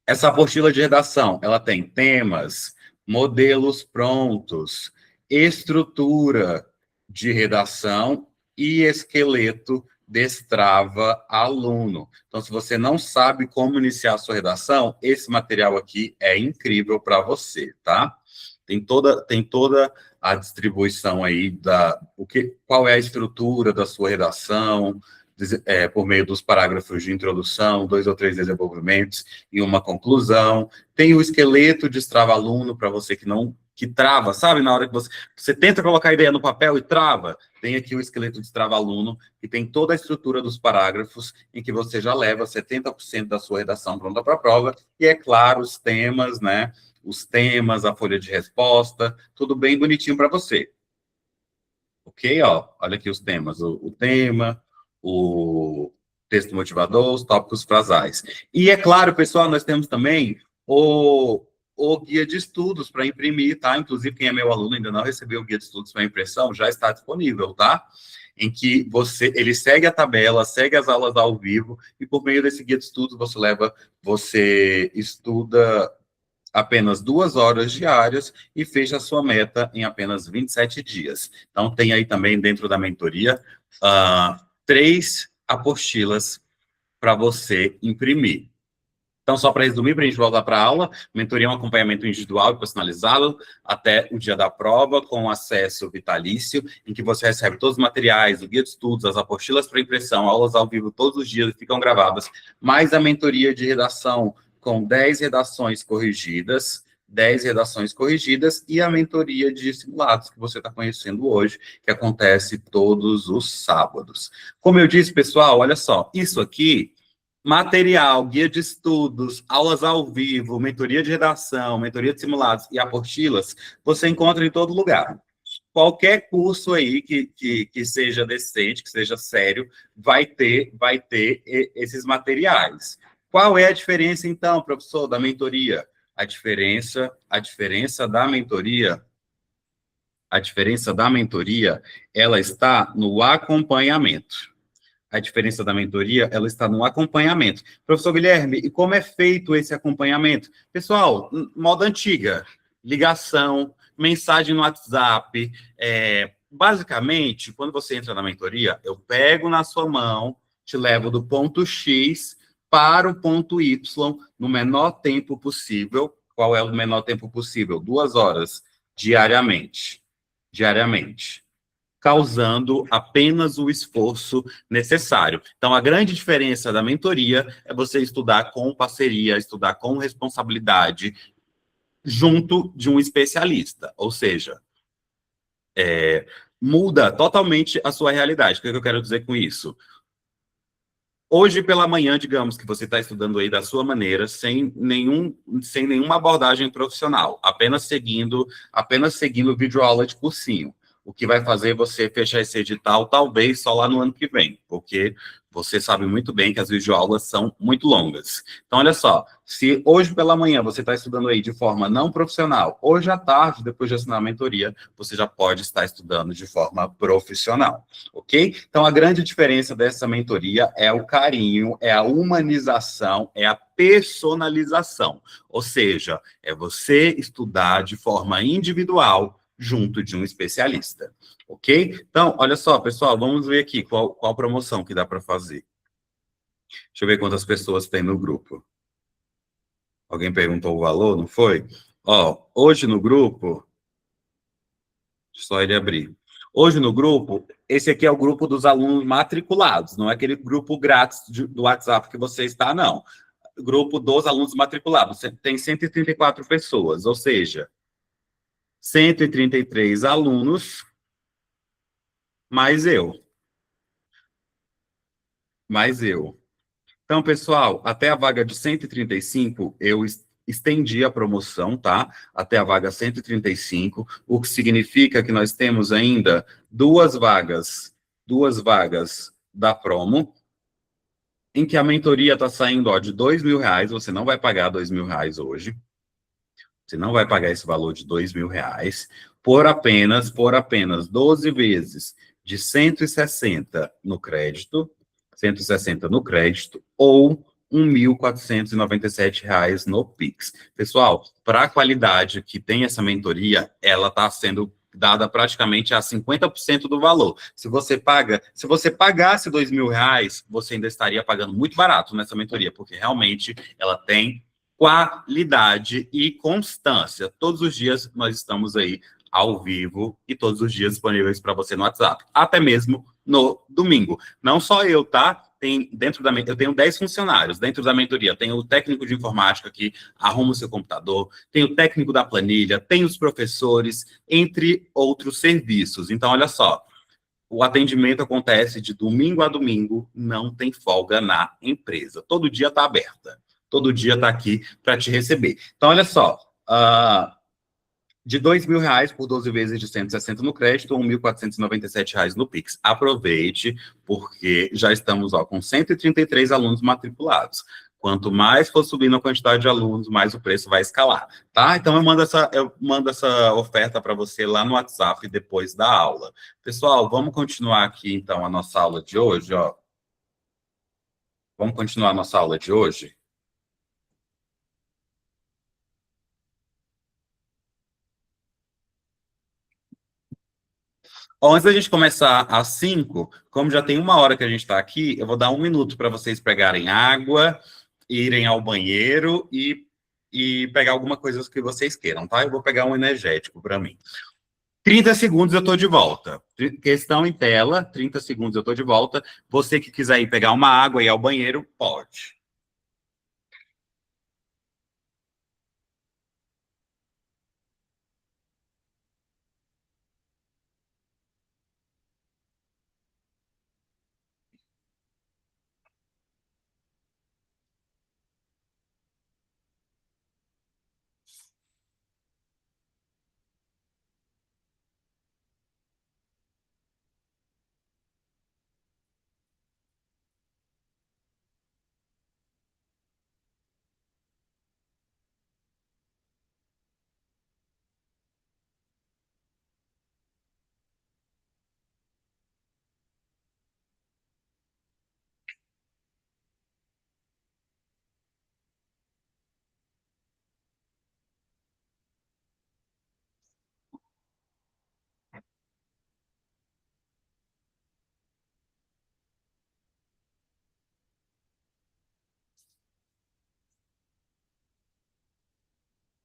Essa apostila de redação, ela tem temas, modelos prontos, estrutura de redação e esqueleto destrava aluno. Então, se você não sabe como iniciar a sua redação, esse material aqui é incrível para você, tá? Tem toda a distribuição aí qual é a estrutura da sua redação, por meio dos parágrafos de introdução, 2 ou 3 desenvolvimentos e uma conclusão. Tem o esqueleto destrava-aluno para você que trava, sabe? Na hora que você tenta colocar a ideia no papel e trava, tem aqui o esqueleto destrava-aluno, que tem toda a estrutura dos parágrafos, em que você já leva 70% da sua redação pronta para a prova, e, é claro, os temas, né? Os temas, a folha de resposta, tudo bem bonitinho para você. Ok? Ó, olha aqui os temas. O tema, o texto motivador, os tópicos frasais. E, é claro, pessoal, nós temos também o guia de estudos para imprimir, tá? Inclusive, quem é meu aluno ainda não recebeu o guia de estudos para impressão, já está disponível, tá? Em que ele segue a tabela, segue as aulas ao vivo, e por meio desse guia de estudos você estuda apenas 2 horas diárias e fecha a sua meta em apenas 27 dias. Então, tem aí também dentro da mentoria 3 apostilas para você imprimir. Então, só para resumir, para a gente voltar para a aula, mentoria é um acompanhamento individual e personalizado até o dia da prova, com acesso vitalício, em que você recebe todos os materiais, o guia de estudos, as apostilas para impressão, aulas ao vivo todos os dias ficam gravadas, mais a mentoria de redação com 10 redações corrigidas, e a mentoria de simulados que você está conhecendo hoje, que acontece todos os sábados. Como eu disse, pessoal, olha só, isso aqui, material, guia de estudos, aulas ao vivo, mentoria de redação, mentoria de simulados e apostilas, você encontra em todo lugar. Qualquer curso aí que seja decente, que seja sério, vai ter esses materiais. Qual é a diferença, então, professor, da mentoria? A diferença da mentoria, ela está no acompanhamento. A diferença da mentoria, ela está no acompanhamento. Professor Guilherme, e como é feito esse acompanhamento? Pessoal, moda antiga, ligação, mensagem no WhatsApp. Basicamente, quando você entra na mentoria, eu pego na sua mão, te levo do ponto X para o ponto Y no menor tempo possível. Qual é o menor tempo possível? 2 horas diariamente. Causando apenas o esforço necessário. Então, a grande diferença da mentoria é você estudar com parceria, estudar com responsabilidade, junto de um especialista. Ou seja, muda totalmente a sua realidade. O que eu quero dizer com isso? Hoje pela manhã, digamos que você está estudando aí da sua maneira, sem nenhuma abordagem profissional, apenas seguindo videoaula de cursinho. O que vai fazer você fechar esse edital, talvez, só lá no ano que vem, porque você sabe muito bem que as videoaulas são muito longas. Então, olha só, se hoje pela manhã você está estudando aí de forma não profissional, hoje à tarde, depois de assinar a mentoria, você já pode estar estudando de forma profissional, ok? Então, a grande diferença dessa mentoria é o carinho, é a humanização, é a personalização. Ou seja, é você estudar de forma individual, junto de um especialista, ok? Então, olha só, pessoal, vamos ver aqui qual promoção que dá para fazer. Deixa eu ver quantas pessoas tem no grupo. Alguém perguntou o valor, não foi? Ó, hoje no grupo, só ele abrir. Hoje no grupo, esse aqui é o grupo dos alunos matriculados, não é aquele grupo grátis do WhatsApp que você está, não. Grupo dos alunos matriculados, tem 134 pessoas, ou seja, 133 alunos, mais eu. Então, pessoal, até a vaga de 135, estendi a promoção, tá? Até a vaga 135, o que significa que nós temos ainda duas vagas da promo, em que a mentoria está saindo, ó, de R$ 2.000, você não vai pagar R$ 2.000 hoje, você não vai pagar esse valor de R$ 2.000 por apenas 12 vezes de 160 no crédito, ou R$ 1.497 no Pix. Pessoal, para a qualidade que tem essa mentoria, ela está sendo dada praticamente a 50% do valor. Se você pagasse R$ 2.000, você ainda estaria pagando muito barato nessa mentoria, porque realmente ela tem qualidade e constância. Todos os dias nós estamos aí ao vivo e todos os dias disponíveis para você no WhatsApp, até mesmo no domingo. Não só eu, tá? Eu tenho 10 funcionários dentro da mentoria. Tem o técnico de informática que arruma o seu computador, tem o técnico da planilha, tem os professores, entre outros serviços. Então, olha só, o atendimento acontece de domingo a domingo, não tem folga na empresa. Todo dia está aberta. Todo dia está aqui para te receber. Então, olha só, de R$ 2.000 por 12 vezes de 160 no crédito, ou R$ 1.497 no Pix. Aproveite, porque já estamos com 133 alunos matriculados. Quanto mais for subindo a quantidade de alunos, mais o preço vai escalar, tá? Então, eu mando essa oferta para você lá no WhatsApp depois da aula. Pessoal, vamos continuar aqui, então, a nossa aula de hoje, ó. Vamos continuar a nossa aula de hoje? Antes da gente começar às 5, como já tem 1 hora que a gente está aqui, eu vou dar 1 minuto para vocês pegarem água, irem ao banheiro e pegar alguma coisa que vocês queiram, tá? Eu vou pegar um energético para mim. 30 segundos eu estou de volta. Questão em tela, 30 segundos eu estou de volta. Você que quiser ir pegar uma água e ir ao banheiro, pode.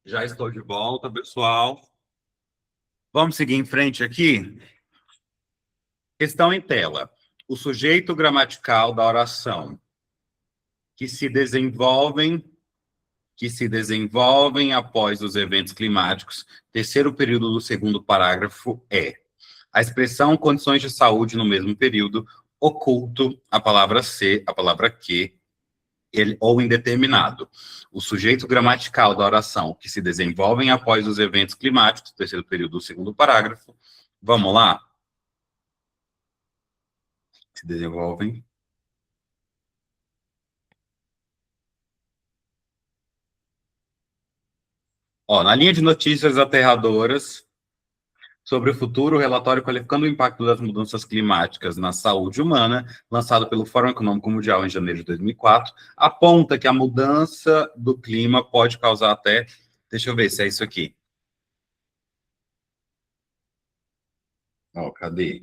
Já estou de volta, pessoal. Vamos seguir em frente aqui? Questão em tela. O sujeito gramatical da oração que se desenvolvem após os eventos climáticos, terceiro período do segundo parágrafo é a expressão condições de saúde no mesmo período, oculto a palavra ser, a palavra que, ou indeterminado. O sujeito gramatical da oração que se desenvolvem após os eventos climáticos, terceiro período do segundo parágrafo. Vamos lá? Se desenvolvem. Na linha de notícias aterradoras sobre o futuro, o relatório qualificando o impacto das mudanças climáticas na saúde humana, lançado pelo Fórum Econômico Mundial em janeiro de 2004, aponta que a mudança do clima pode causar até... Deixa eu ver se é isso aqui. Cadê?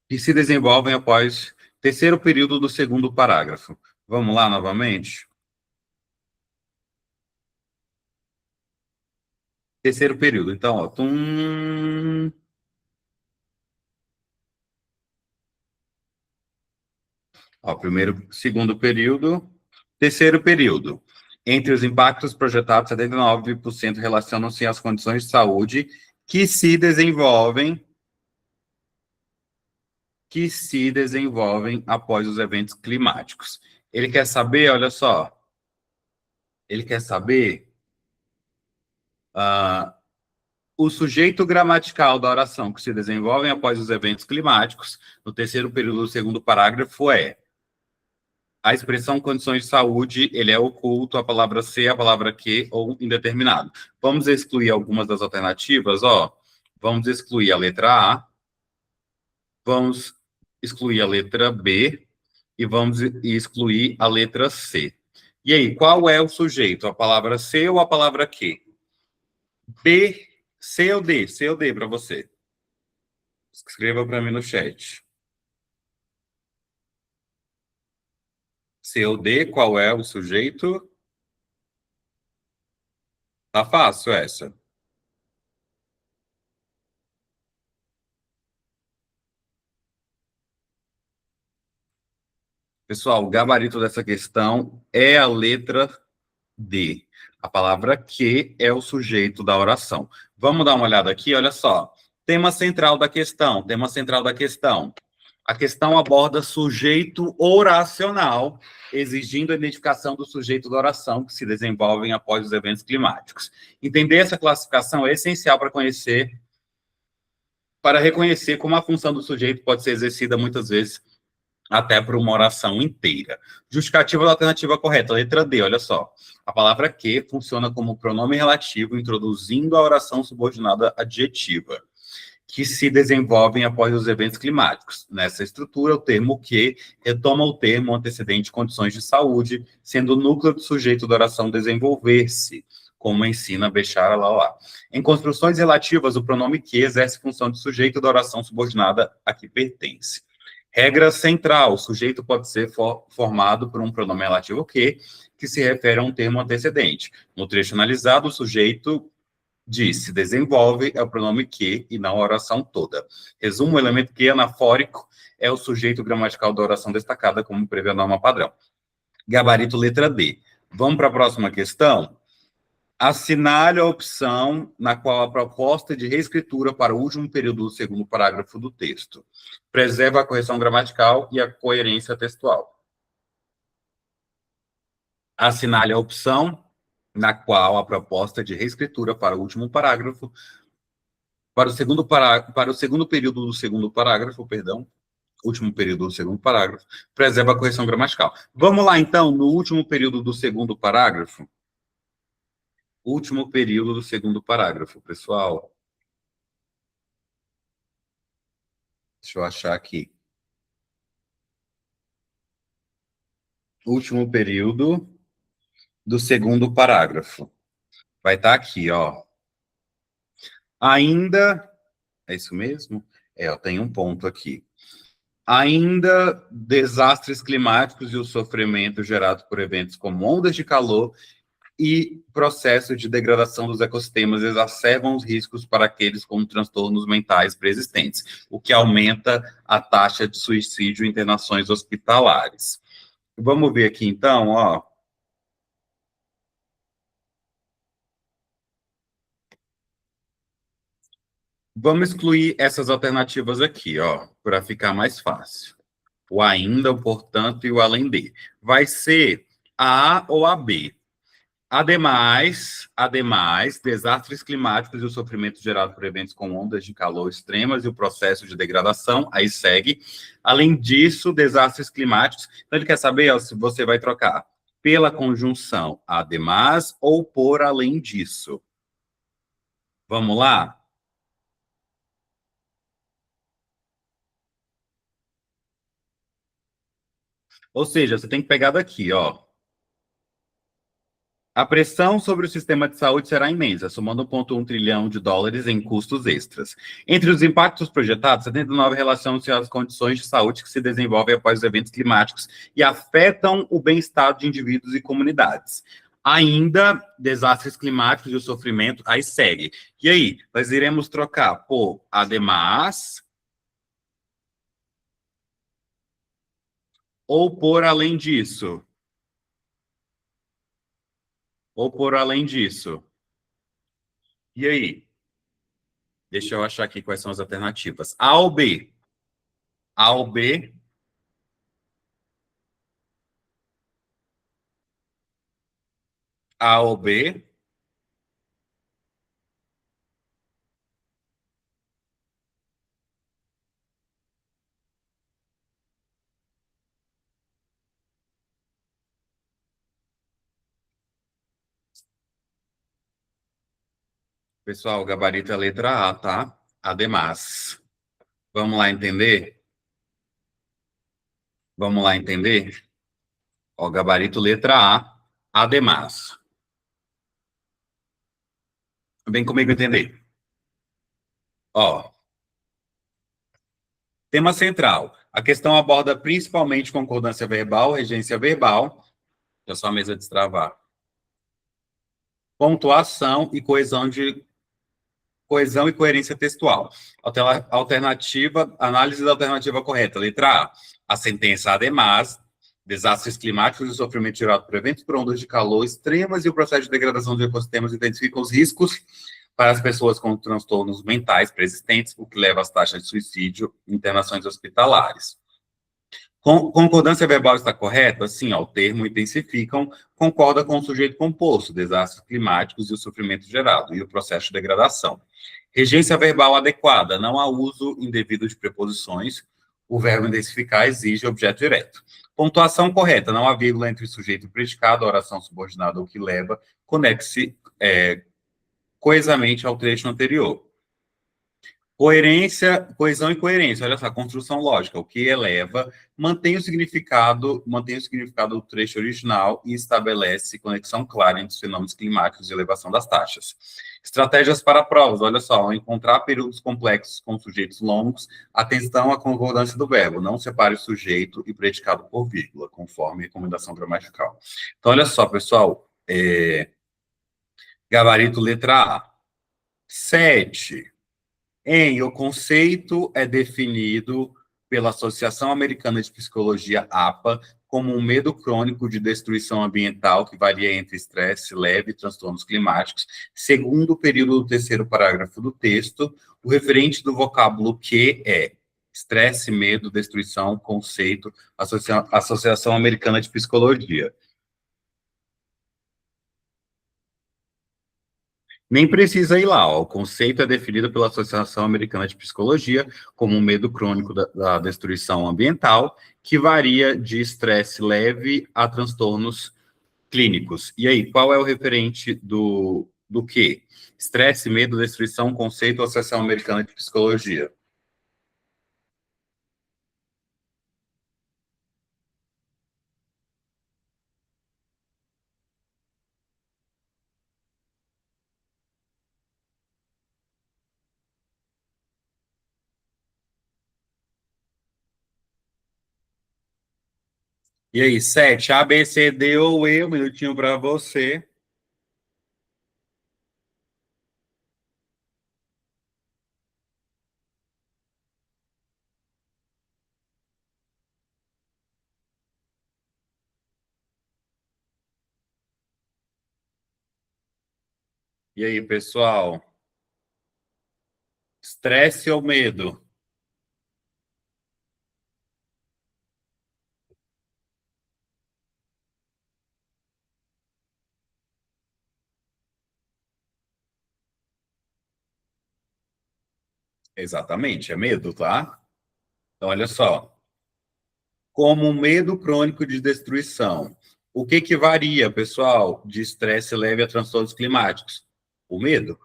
Que se desenvolvem após terceiro período do segundo parágrafo. Vamos lá novamente? Terceiro período. Então, segundo período, terceiro período. Entre os impactos projetados, 79% relacionam-se às condições de saúde que se desenvolvem que se desenvolvem após os eventos climáticos. Ele quer saber, olha só, ele quer saber o sujeito gramatical da oração que se desenvolvem após os eventos climáticos, no terceiro período do segundo parágrafo, é a expressão condições de saúde, ele é oculto, a palavra ser, a palavra que ou indeterminado. Vamos excluir algumas das alternativas, ó. Vamos excluir a letra A, vamos excluir a letra B e vamos excluir a letra C. E aí, qual é o sujeito? A palavra C ou a palavra que? B, C ou D? C ou D para você? Escreva para mim no chat. C ou D, qual é o sujeito? Tá fácil essa. Pessoal, o gabarito dessa questão é a letra D. A palavra que é o sujeito da oração. Vamos dar uma olhada aqui, olha só. Tema central da questão, tema central da questão. A questão aborda sujeito oracional, exigindo a identificação do sujeito da oração que se desenvolvem após os eventos climáticos. Entender essa classificação é essencial para reconhecer como a função do sujeito pode ser exercida muitas vezes até por uma oração inteira. Justificativa da alternativa correta, letra D, olha só. A palavra que funciona como pronome relativo, introduzindo a oração subordinada adjetiva, que se desenvolvem após os eventos climáticos. Nessa estrutura, o termo que retoma o termo antecedente de condições de saúde, sendo o núcleo do sujeito da oração desenvolver-se, como ensina Bechara lá. Em construções relativas, o pronome que exerce função de sujeito da oração subordinada a que pertence. Regra central, o sujeito pode ser formado por um pronome relativo que se refere a um termo antecedente. No trecho analisado, o sujeito se desenvolve é o pronome que e não a oração toda. Resumo, o elemento que anafórico é o sujeito gramatical da oração destacada, como prevê a norma padrão. Gabarito letra D. Vamos para a próxima questão? Assinale a opção na qual a proposta de reescritura para o último período do segundo parágrafo do texto preserva a correção gramatical e a coerência textual. Assinale a opção na qual a proposta de reescritura para o último parágrafo, para o segundo período do segundo parágrafo, último período do segundo parágrafo, preserva a correção gramatical. Vamos lá, então, no último período do segundo parágrafo. Último período do segundo parágrafo, pessoal. Deixa eu achar aqui. Último período do segundo parágrafo. Vai estar aqui, ó. Ainda... É isso mesmo? Eu tenho um ponto aqui. Ainda desastres climáticos e o sofrimento gerado por eventos como ondas de calor e processo de degradação dos ecossistemas exacerbam os riscos para aqueles com transtornos mentais preexistentes, o que aumenta a taxa de suicídio e internações hospitalares. Vamos ver aqui, então, ó. Vamos excluir essas alternativas aqui, ó, para ficar mais fácil. O ainda, o portanto e o além de. Vai ser a A ou a B. Ademais, desastres climáticos e o sofrimento gerado por eventos com ondas de calor extremas e o processo de degradação, aí segue. Além disso, desastres climáticos. Então, ele quer saber ó, se você vai trocar pela conjunção ademais ou por além disso. Vamos lá? Ou seja, você tem que pegar daqui, ó. A pressão sobre o sistema de saúde será imensa, somando 1,1 trilhão de dólares em custos extras. Entre os impactos projetados, 79 relacionam-se às condições de saúde que se desenvolvem após os eventos climáticos e afetam o bem-estar de indivíduos e comunidades. Ainda, desastres climáticos e o sofrimento, aí segue. E aí, nós iremos trocar por ademais ou por além disso? Ou por além disso? E aí? Deixa eu achar aqui quais são as alternativas. A ou B? A ou B? A ou B? Pessoal, o gabarito é a letra A, tá? Ademais. Vamos lá entender? Vamos lá entender? Ó, gabarito letra A, ademais. Vem comigo entender. Ó, tema central. A questão aborda principalmente concordância verbal, regência verbal. Deixa só a mesa destravar. Pontuação e coesão e coerência textual. Alternativa, análise da alternativa correta. Letra A. A sentença ademais, desastres climáticos e sofrimento gerado por eventos por ondas de calor extremas e o processo de degradação de ecossistemas identificam os riscos para as pessoas com transtornos mentais persistentes, o que leva às taxas de suicídio e internações hospitalares. Concordância verbal está correta? Sim, ó, o termo intensificam, concorda com o sujeito composto, desastres climáticos e o sofrimento gerado, e o processo de degradação. Regência verbal adequada, não há uso indevido de preposições, o verbo intensificar exige objeto direto. Pontuação correta, não há vírgula entre sujeito e predicado, oração subordinada ou que leva, conecte-se coesamente ao trecho anterior. Coerência, coesão e coerência, olha só, construção lógica, o que eleva, mantém o significado do trecho original e estabelece conexão clara entre os fenômenos climáticos e elevação das taxas. Estratégias para provas, olha só, ao encontrar períodos complexos com sujeitos longos, atenção à concordância do verbo, não separe o sujeito e predicado por vírgula, conforme recomendação gramatical. Então, olha só, pessoal, gabarito letra A. 7. O conceito é definido pela Associação Americana de Psicologia, APA, como um medo crônico de destruição ambiental que varia entre estresse leve e transtornos climáticos. Segundo o período do terceiro parágrafo do texto, o referente do vocábulo que é estresse, medo, destruição, conceito, Associação Americana de Psicologia. Nem precisa ir lá, ó. O conceito é definido pela Associação Americana de Psicologia como um medo crônico da destruição ambiental, que varia de estresse leve a transtornos clínicos. E aí, qual é o referente do quê? Estresse, medo, destruição, conceito, Associação Americana de Psicologia. E aí, 7, A, B, C, D ou E, um minutinho para você. E aí, pessoal? Estresse ou medo? Exatamente, é medo, tá? Então, olha só. Como um medo crônico de destruição. O que varia, pessoal, de estresse leve a transtornos climáticos? O medo,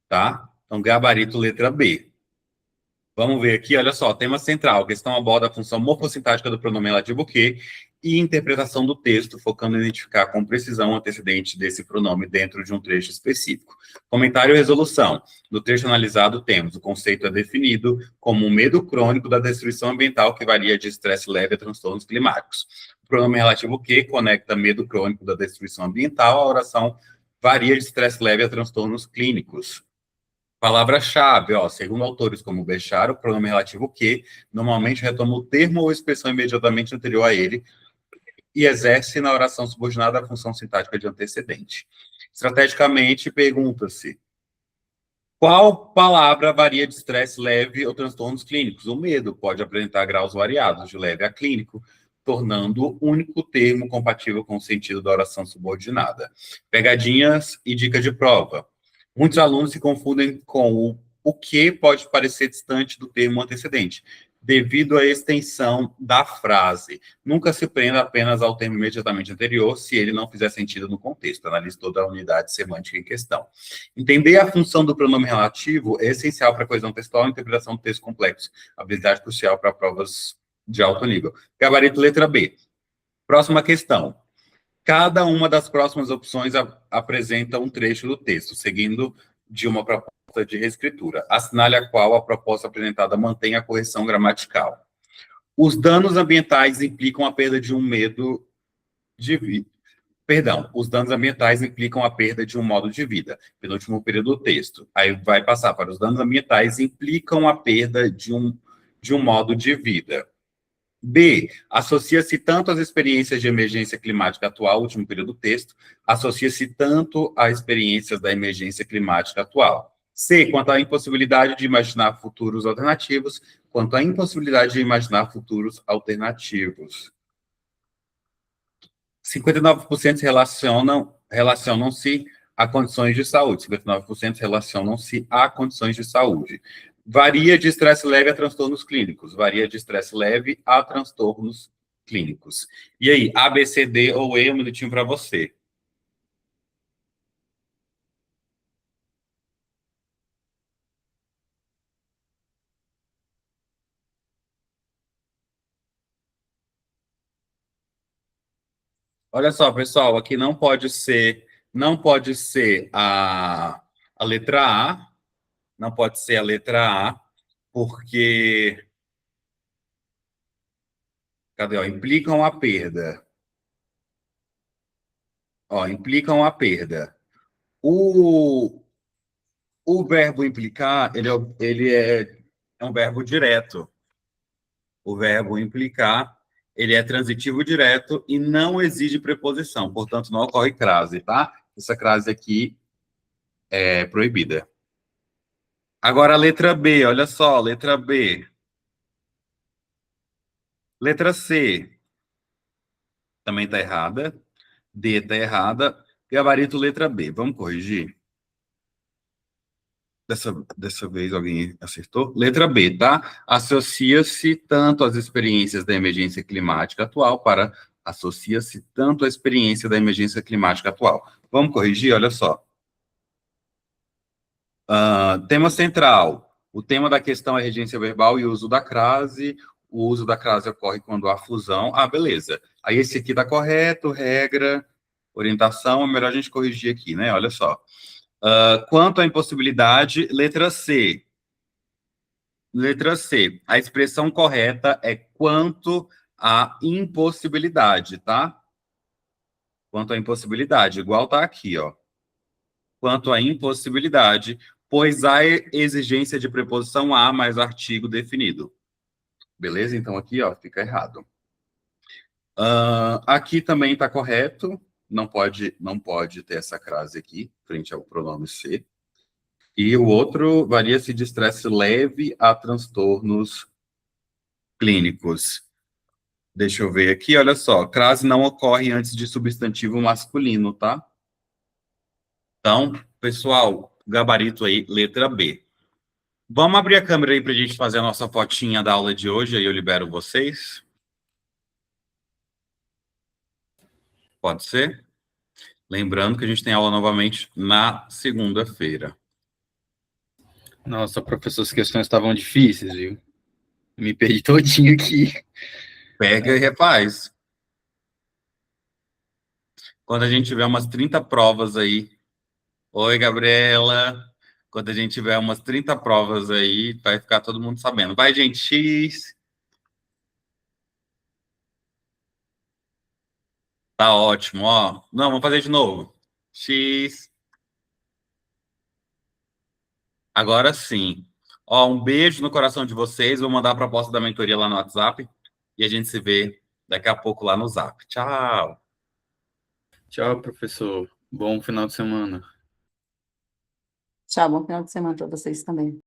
tá? Então, gabarito letra B. Vamos ver aqui, olha só, tema central, a questão aborda a função morfossintática do pronome relativo que e interpretação do texto, focando em identificar com precisão o antecedente desse pronome dentro de um trecho específico. Comentário e resolução. No trecho analisado, temos o conceito é definido como um medo crônico da destruição ambiental que varia de estresse leve a transtornos climáticos. O pronome relativo que conecta medo crônico da destruição ambiental, a oração varia de estresse leve a transtornos clínicos. Palavra-chave, ó, segundo autores como Bechara, o pronome relativo que normalmente retoma o termo ou expressão imediatamente anterior a ele e exerce na oração subordinada a função sintática de antecedente. Estrategicamente, pergunta-se: Qual palavra varia de estresse leve ou transtornos clínicos? O medo pode apresentar graus variados, de leve a clínico, tornando o único termo compatível com o sentido da oração subordinada. Pegadinhas e dica de prova. Muitos alunos se confundem com o que pode parecer distante do termo antecedente, devido à extensão da frase. Nunca se prenda apenas ao termo imediatamente anterior, se ele não fizer sentido no contexto. Analise toda a unidade semântica em questão. Entender a função do pronome relativo é essencial para a coesão textual e interpretação do texto complexo, habilidade crucial para provas de alto nível. Gabarito letra B. Próxima questão. Cada uma das próximas opções apresenta um trecho do texto, seguindo de uma proposta de reescritura. Assinale a qual a proposta apresentada mantém a correção gramatical. Os danos ambientais implicam a perda de um medo de vida. Perdão, os danos ambientais implicam a perda de um modo de vida. Penúltimo período do texto. Aí vai passar para os danos ambientais implicam a perda de um modo de vida. B. Associa-se tanto às experiências de emergência climática atual, último período do texto, associa-se tanto às experiências da emergência climática atual. C. Quanto à impossibilidade de imaginar futuros alternativos, quanto à impossibilidade de imaginar futuros alternativos. 59% relacionam-se a condições de saúde, 59% relacionam-se a condições de saúde. Varia de estresse leve a transtornos clínicos, varia de estresse leve a transtornos clínicos. E aí, A, B, C, D ou E, um minutinho para você. Olha só, pessoal, aqui não pode ser a letra A, não pode ser a letra A, porque, cadê, ó, implicam a perda. Ó, implicam a perda. O verbo implicar, ele é um verbo direto. O verbo implicar, ele é transitivo direto e não exige preposição, portanto, não ocorre crase, tá? Essa crase aqui é proibida. Agora, a letra B, olha só, letra B. Letra C também está errada. D está errada. Gabarito, letra B. Vamos corrigir? Dessa vez alguém acertou? Letra B, tá? Associa-se tanto às experiências da emergência climática atual associa-se tanto à experiência da emergência climática atual. Vamos corrigir? Olha só. Tema central. O tema da questão é regência verbal e uso da crase. O uso da crase ocorre quando há fusão. Ah, beleza. Aí esse aqui está correto, regra, orientação. É melhor a gente corrigir aqui, né? Olha só. Quanto à impossibilidade, letra C. Letra C. A expressão correta é quanto à impossibilidade, tá? Quanto à impossibilidade, igual tá aqui, ó. Quanto à impossibilidade, pois há exigência de preposição a mais artigo definido. Beleza? Então aqui, ó, fica errado. Aqui também está correto. Não pode ter essa crase aqui, frente ao pronome C. E o outro varia-se de estresse leve a transtornos clínicos. Deixa eu ver aqui, olha só. Crase não ocorre antes de substantivo masculino, tá? Então, pessoal, gabarito aí, letra B. Vamos abrir a câmera aí para a gente fazer a nossa fotinha da aula de hoje, aí eu libero vocês. Pode ser? Lembrando que a gente tem aula novamente na segunda-feira. Nossa, professor, as questões estavam difíceis, viu? Me perdi todinho aqui. Pega e refaz. Quando a gente tiver umas 30 provas aí. Oi, Gabriela. Quando a gente tiver umas 30 provas aí, vai ficar todo mundo sabendo. Vai, gente, X. Tá ótimo, ó. Não, vamos fazer de novo. X. Agora sim. Ó, um beijo no coração de vocês. Vou mandar a proposta da mentoria lá no WhatsApp. E a gente se vê daqui a pouco lá no Zap. Tchau. Tchau, professor. Bom final de semana. Tchau, bom final de semana para vocês também.